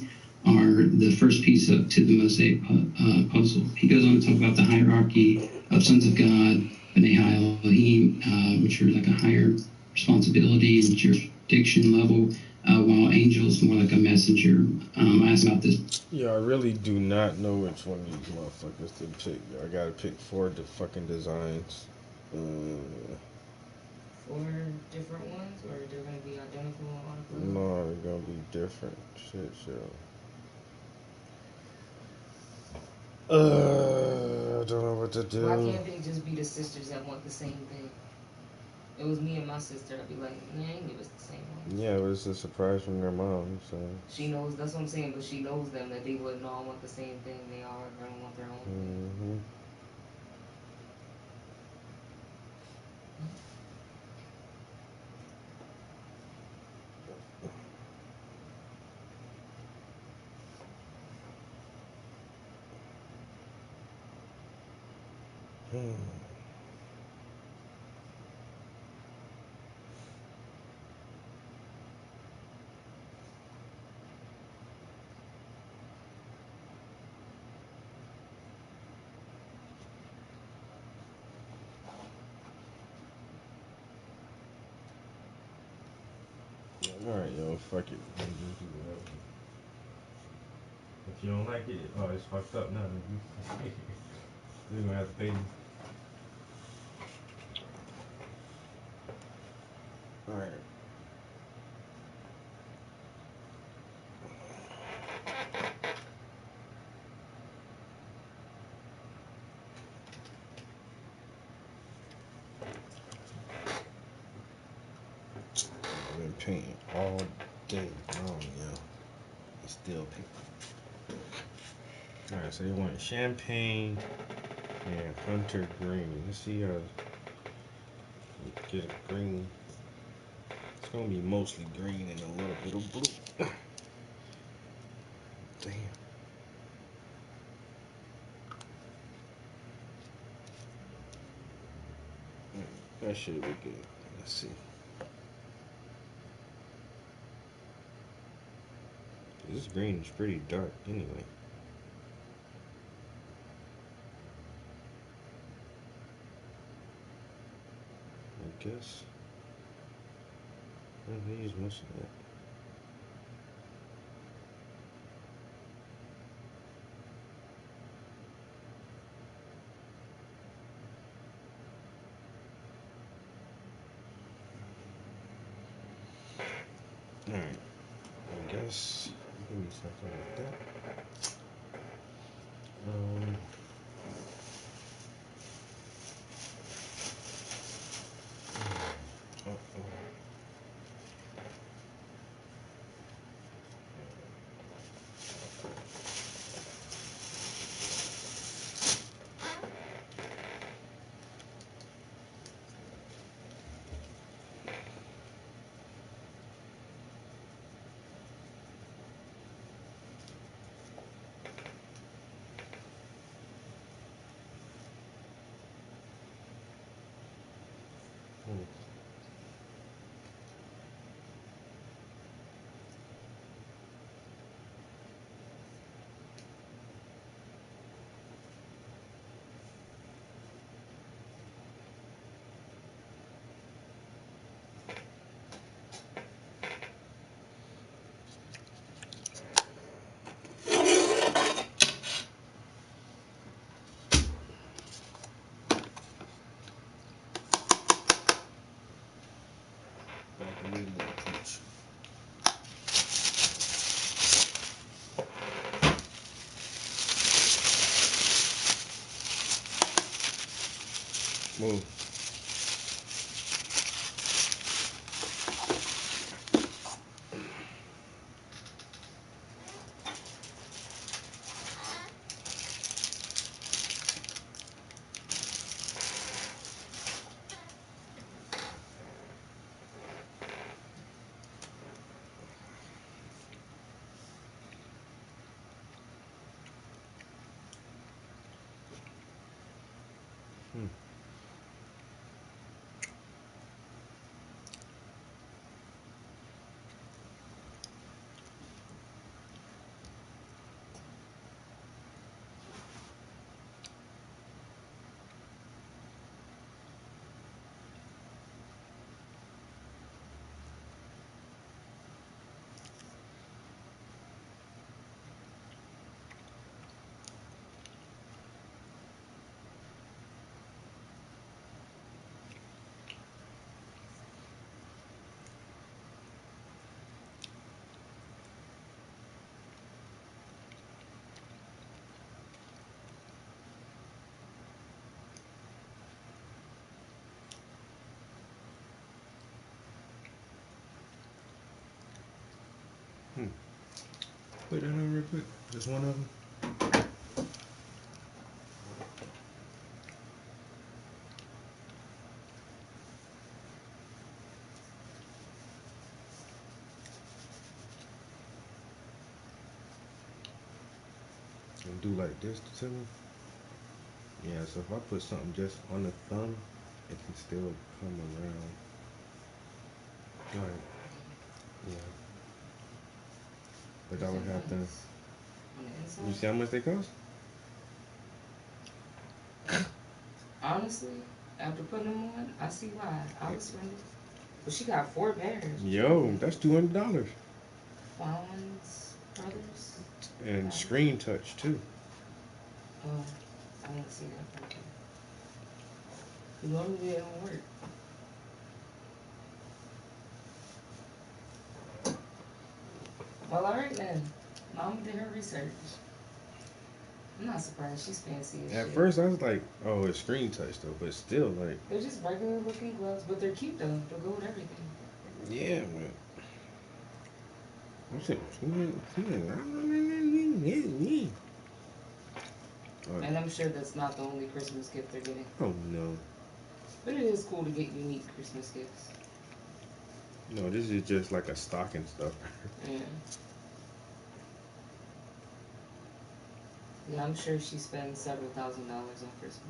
are the first piece to the Mosaic puzzle. He goes on to talk about the hierarchy of sons of God, B'nai Elohim, which are like a higher responsibility and jurisdiction level, while angels more like a messenger. I asked about this. Yeah, I really do not know which one of these motherfuckers to pick. I gotta pick 4 fucking designs. 4 different ones, or they're gonna be identical on No, they're gonna be different. Shit, I don't know what to do. Why can't they just be the sisters that want the same thing? It was me and my sister. I'd be like, yeah, ain't give us the same one. Yeah, it was a surprise from their mom, so. She knows, that's what I'm saying, but she knows them, that they wouldn't all want the same thing. They all are going to want their own thing. Alright, yo, fuck it. If you don't like it, oh, it's fucked up now. You're gonna have to pay me. Alright. I've been painting all day long, yo. It's still painting. Alright, so you want champagne and hunter green. Let's see how you get a green. It's gonna be mostly green and a little bit of blue. Damn. That should be good. Let's see. This green is pretty dark anyway. I guess. I don't use much of that. Alright. I guess give me something like that. Move. Put that on real quick. Just one of them. And do like this to me. Yeah, so if I put something just on the thumb, it can still come around. Alright. Yeah. But I would have to. You see how much they cost? Honestly, after putting them on, I see why. I was spending. But she got 4 pairs. Yo, that's $200. Fallon's Brothers. And screen touch too. Oh, I didn't see that. Okay. Normally they don't work. Well, alright then. Mama did her research. I'm not surprised. She's fancy as shit. At first I was like, oh, it's screen touch though, but still like. They're just regular looking gloves, but they're cute though. They'll go with everything. Yeah, but. And I'm sure that's not the only Christmas gift they're getting. Oh no. But it is cool to get unique Christmas gifts. No, this is just like a stocking stuffer. Yeah. Yeah, I'm sure she spends several $1,000s on Christmas.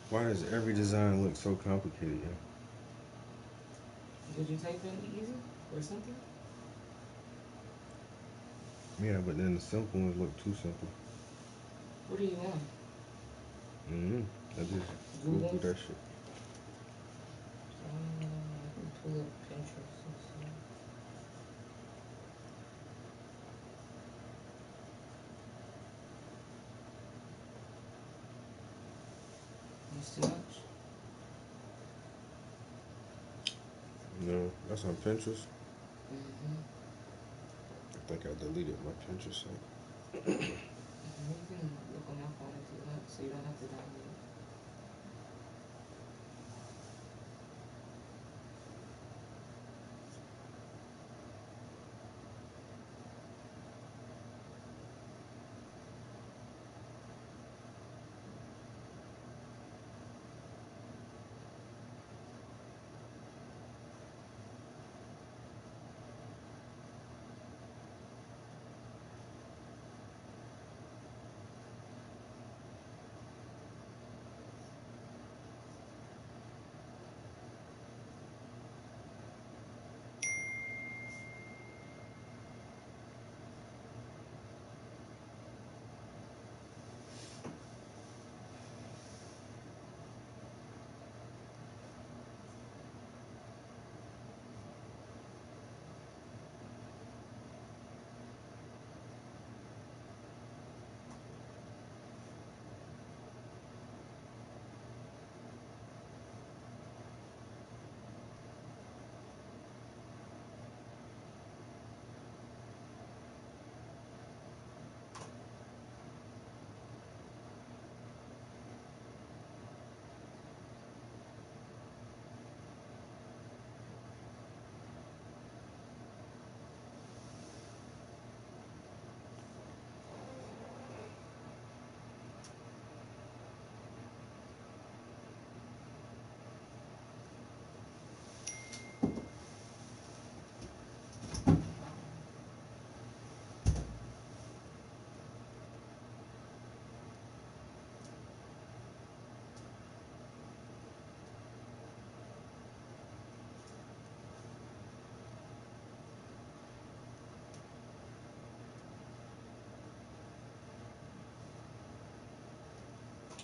Why does every design look so complicated? Yeah? Did you type in easy or something? Yeah, but then the simple ones look too simple. What do you want? I just Googled that shit. I can pull up Pinterest and see. That's too much? No, that's on Pinterest. Mm-hmm. I think I deleted my Pinterest site. You can look on my phone if you want, so you don't have to download it.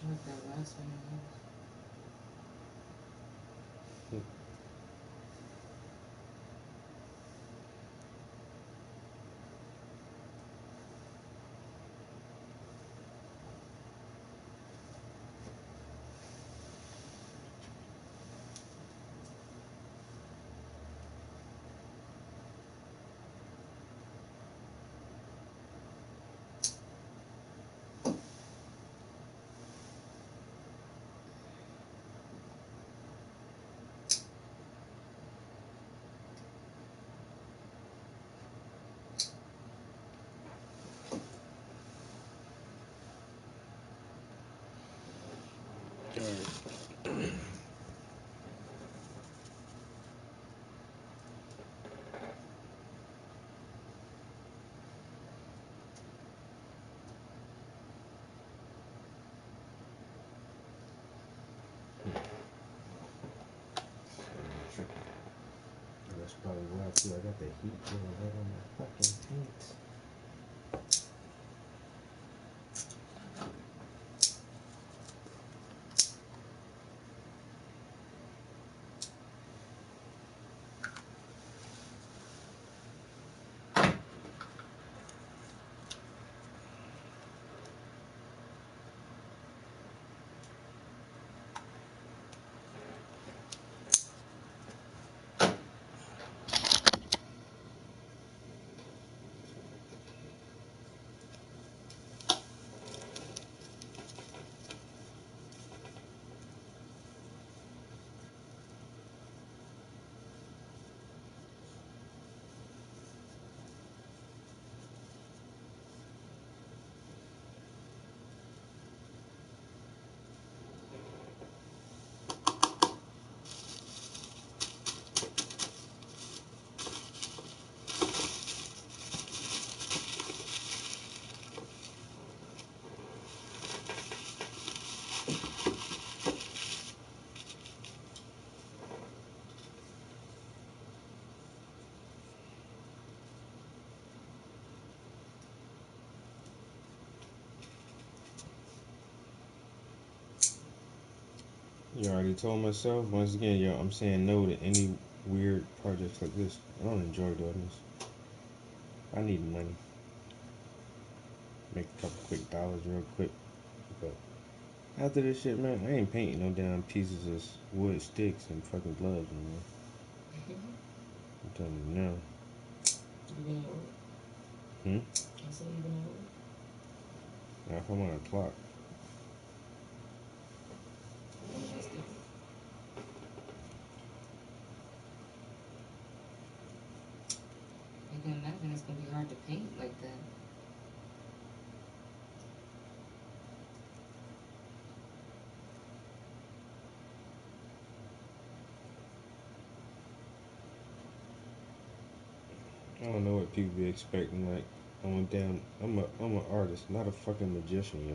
Like that last one. That's probably why too. I got the heat going right on my fucking paint. You already told myself, once again, yo, I'm saying no to any weird projects like this. I don't enjoy doing this. I need money. Make a couple quick dollars real quick. But after this shit, man, I ain't painting no damn pieces of wood sticks and fucking gloves anymore. I'm telling you now. You been at work? I said you been at work? Now if I'm on a clock. That's different. I can imagine it's gonna be hard to paint like that. I don't know what people be expecting. Like, I'm an artist, not a fucking magician, yo.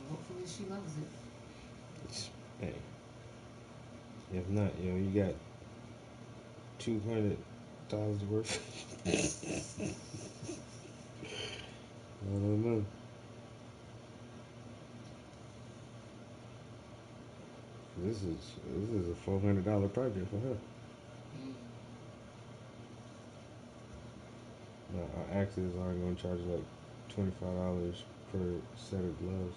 Hopefully she loves it. Hey, if not, yo, you got $200 worth. I don't know. This is a $400 project for her. Our actors are gonna charge like $25 per set of gloves.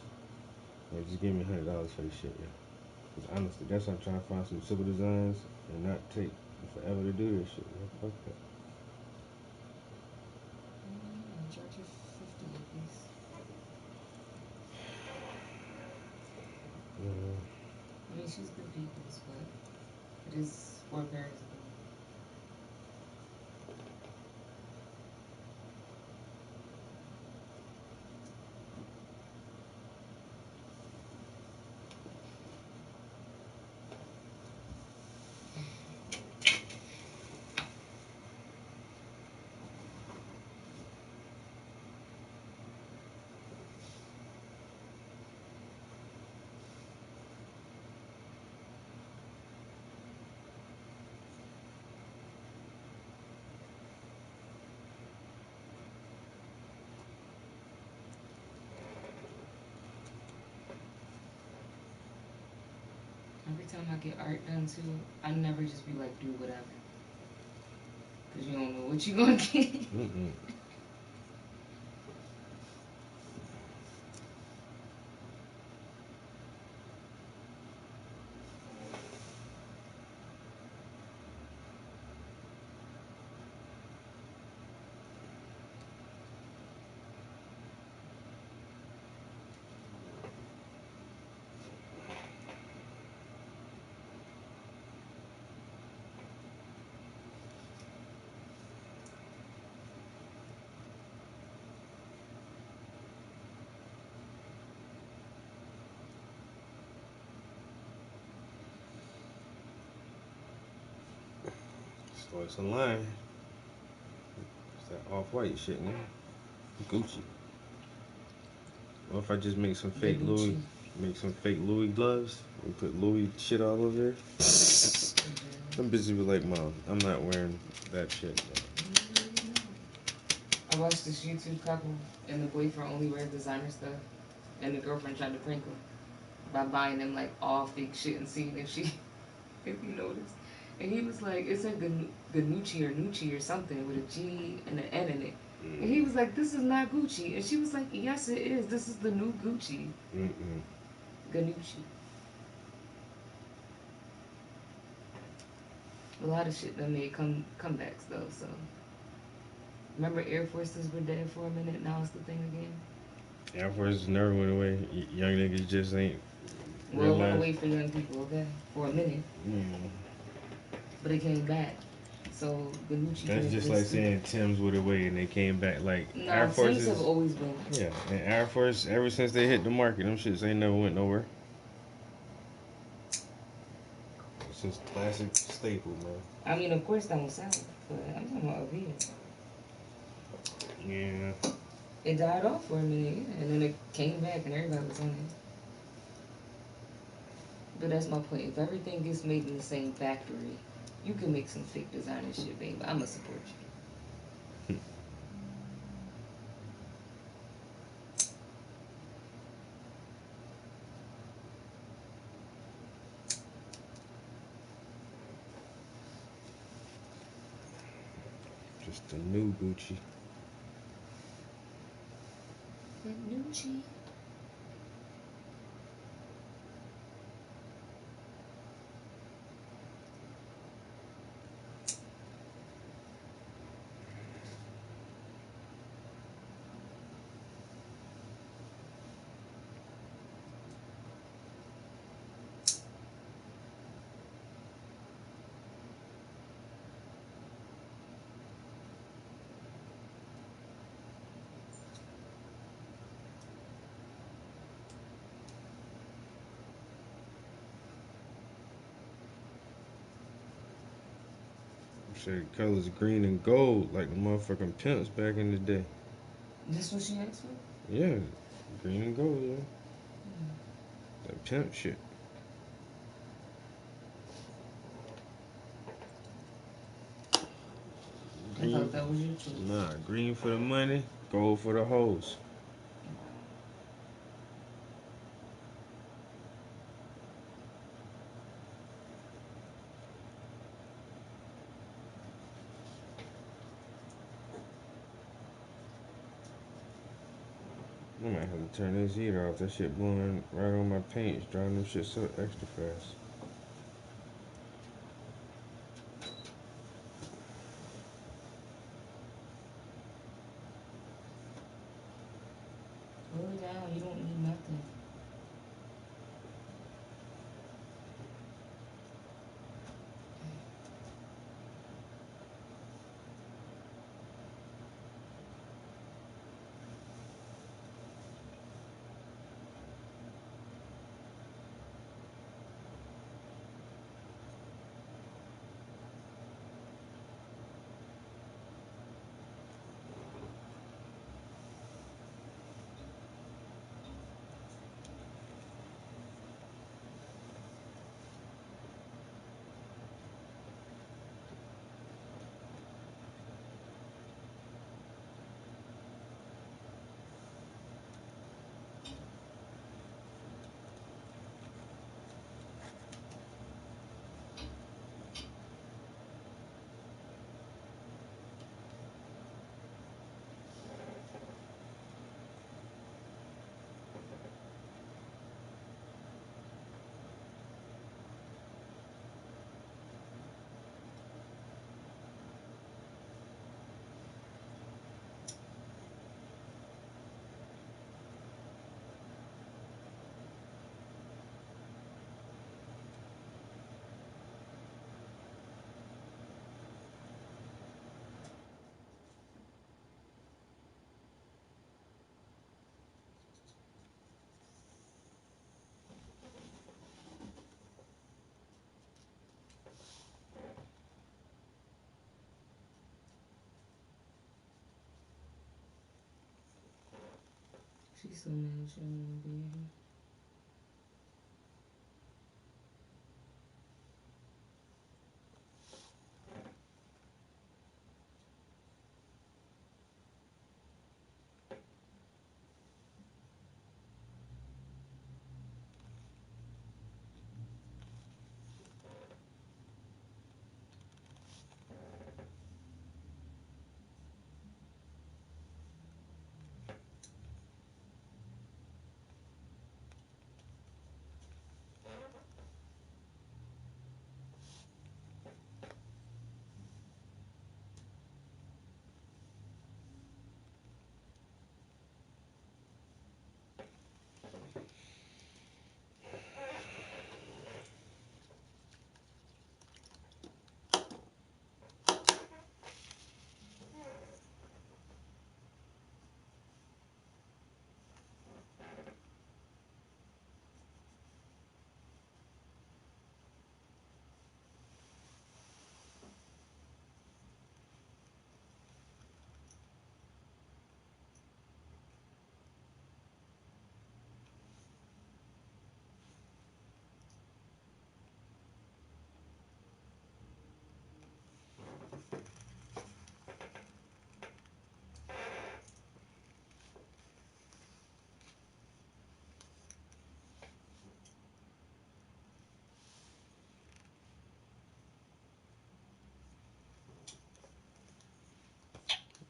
Like, just give me $100 for this shit, yeah. Cause honestly, that's why I'm trying to find some simple designs and not take forever to do this shit. Yeah, fuck that. Charge you 50 a piece. I mean, she's good people's, but it is for parents. every time I get art done too, I never just be like, do whatever. Cause you don't know what you gonna get. Mm-mm. So it's a line. It's that off-white shit, man. Gucci. What if I just make some fake Louis, gloves and put Louis shit all over there? Some bitches be like, Mom, I'm not wearing that shit. I watched this YouTube couple and the boyfriend only wears designer stuff and the girlfriend tried to prank him by buying them like all fake shit and seeing if he noticed. And he was like, it said Ganucci or Nucci or something with a G and an N in it. And he was like, this is not Gucci. And she was like, yes it is. This is the new Gucci. Ganucci. A lot of shit that made comebacks though, so. Remember Air Forces were dead for a minute, now it's the thing again? Air Forces never went away. Young niggas just ain't Well, it went away for young people, okay? For a minute. But it came back. So Ganucci. That's just like saying Tim's went away and they came back. Like no, Air Forces Tims have always been. Yeah, and Air Force ever since they hit the market, them shits ain't never went nowhere. It's just classic staple, man. I mean, of course, that was South, but I'm talking about up here. Yeah. It died off for a minute, yeah, and then it came back and everybody was on it. But that's my point. If everything gets made in the same factory, you can make some fake designer shit, baby. I'ma support you. Just the new Gucci. Gucci. Shit, colors green and gold like the motherfucking pimps back in the day. This what she asked for? Yeah, green and gold, yeah. That pimp shit. I thought that was your choice. Nah, green for the money, gold for the hoes. I might have to turn this heater off. That shit blowing right on my paint. It's driving them shit so extra fast. Slow it down. You don't need nothing. She's so mad she don't want to be in here.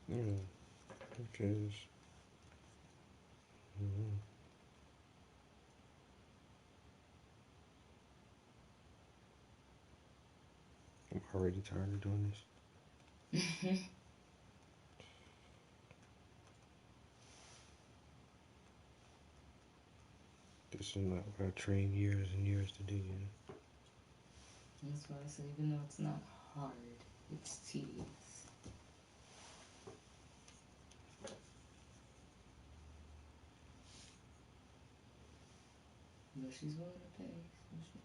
Yeah, who cares? I'm already tired of doing this. This is not what I trained years and years to do, you know? That's why I say, even though it's not hard, it's tedious. But she's willing to pay. So she...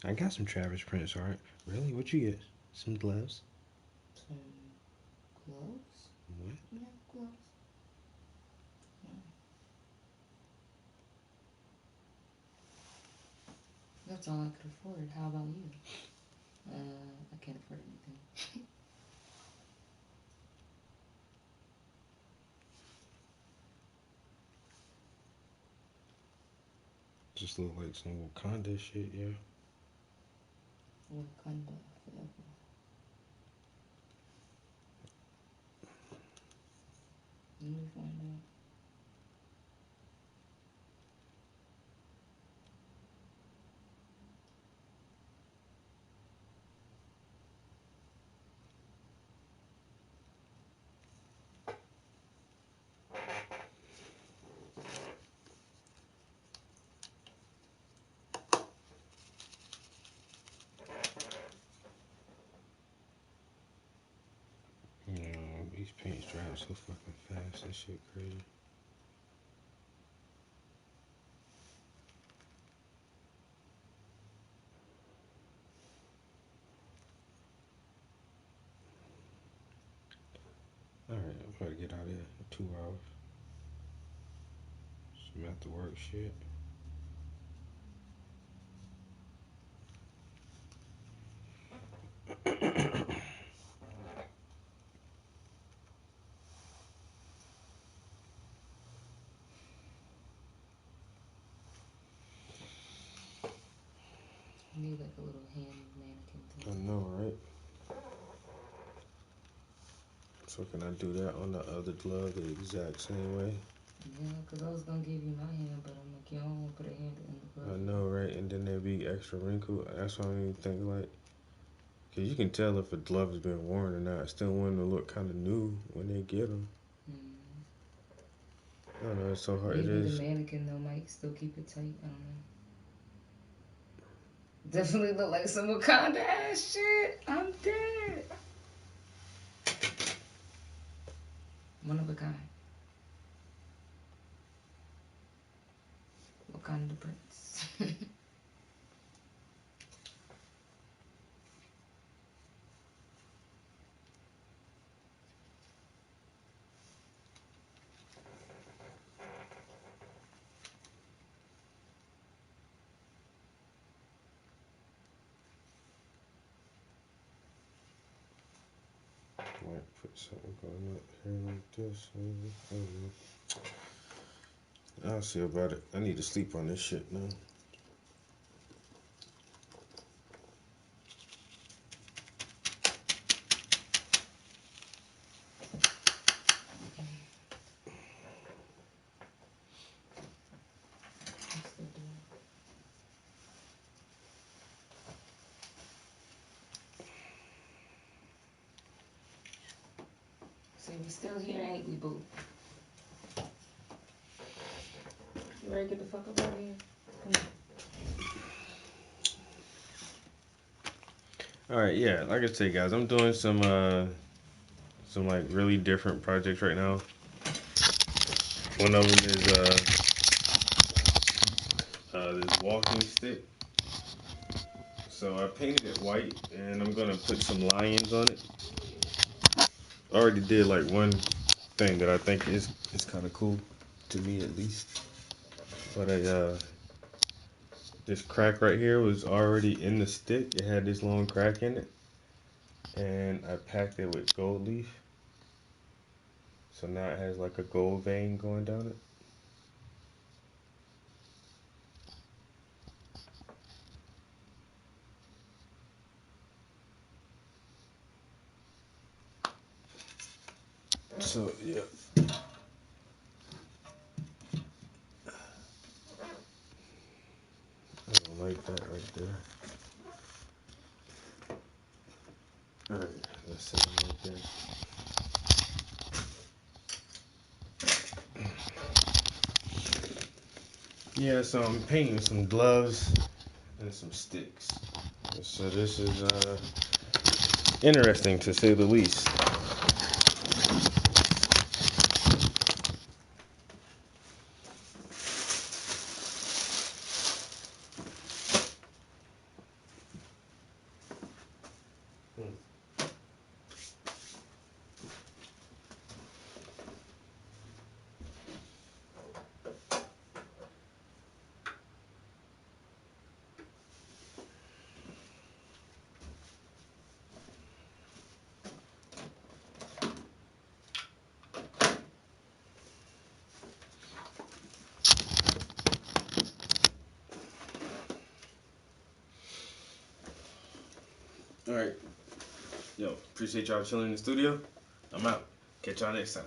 I got some Travis Prince art. Really? What you get? Some gloves? Some gloves? What? Yeah, gloves. That's all I could afford. How about you? I can't afford anything. Just look like some Wakanda shit, yeah. Wakanda forever. Let me find out. These paints dry out so fucking fast. That shit crazy. Alright, I'm trying to get out of here in 2 hours. Some after work shit. I need like a little hand mannequin I thing. know, right? So can I do that on the other glove the exact same way? Yeah, because I was going to give you my hand, but I'm like, you don't want to put a hand in the glove. I know, right? And then there'd be extra wrinkle. That's why I don't even think like... Because you can tell if a glove has been worn or not. I still want them to look kind of new when they get them. I don't know, it's so hard. Maybe It is. the mannequin, though, might still keep it tight. I don't know. Definitely look like some Wakanda ass shit. I'm dead. One of a kind. Wakanda Prince. Might put something going up here like this. I don't know. I'll see about it. I need to sleep on this shit now. See, we still here, ain't we, boo? You ready to get the fuck up out of here? Come on. Alright, yeah, like I said, guys, I'm doing some like really different projects right now. One of them is this walking stick. So I painted it white, and I'm gonna put some lions on it. I already did like one thing that I think is kind of cool, to me at least. But this crack right here was already in the stick. It had this long crack in it, and I packed it with gold leaf. So now it has like a gold vein going down it. So yeah. I don't like that right there. Alright, let's set it right there. Yeah, so I'm painting some gloves and some sticks. So this is interesting to say the least. Alright. Yo, appreciate y'all chilling in the studio. I'm out. Catch y'all next time.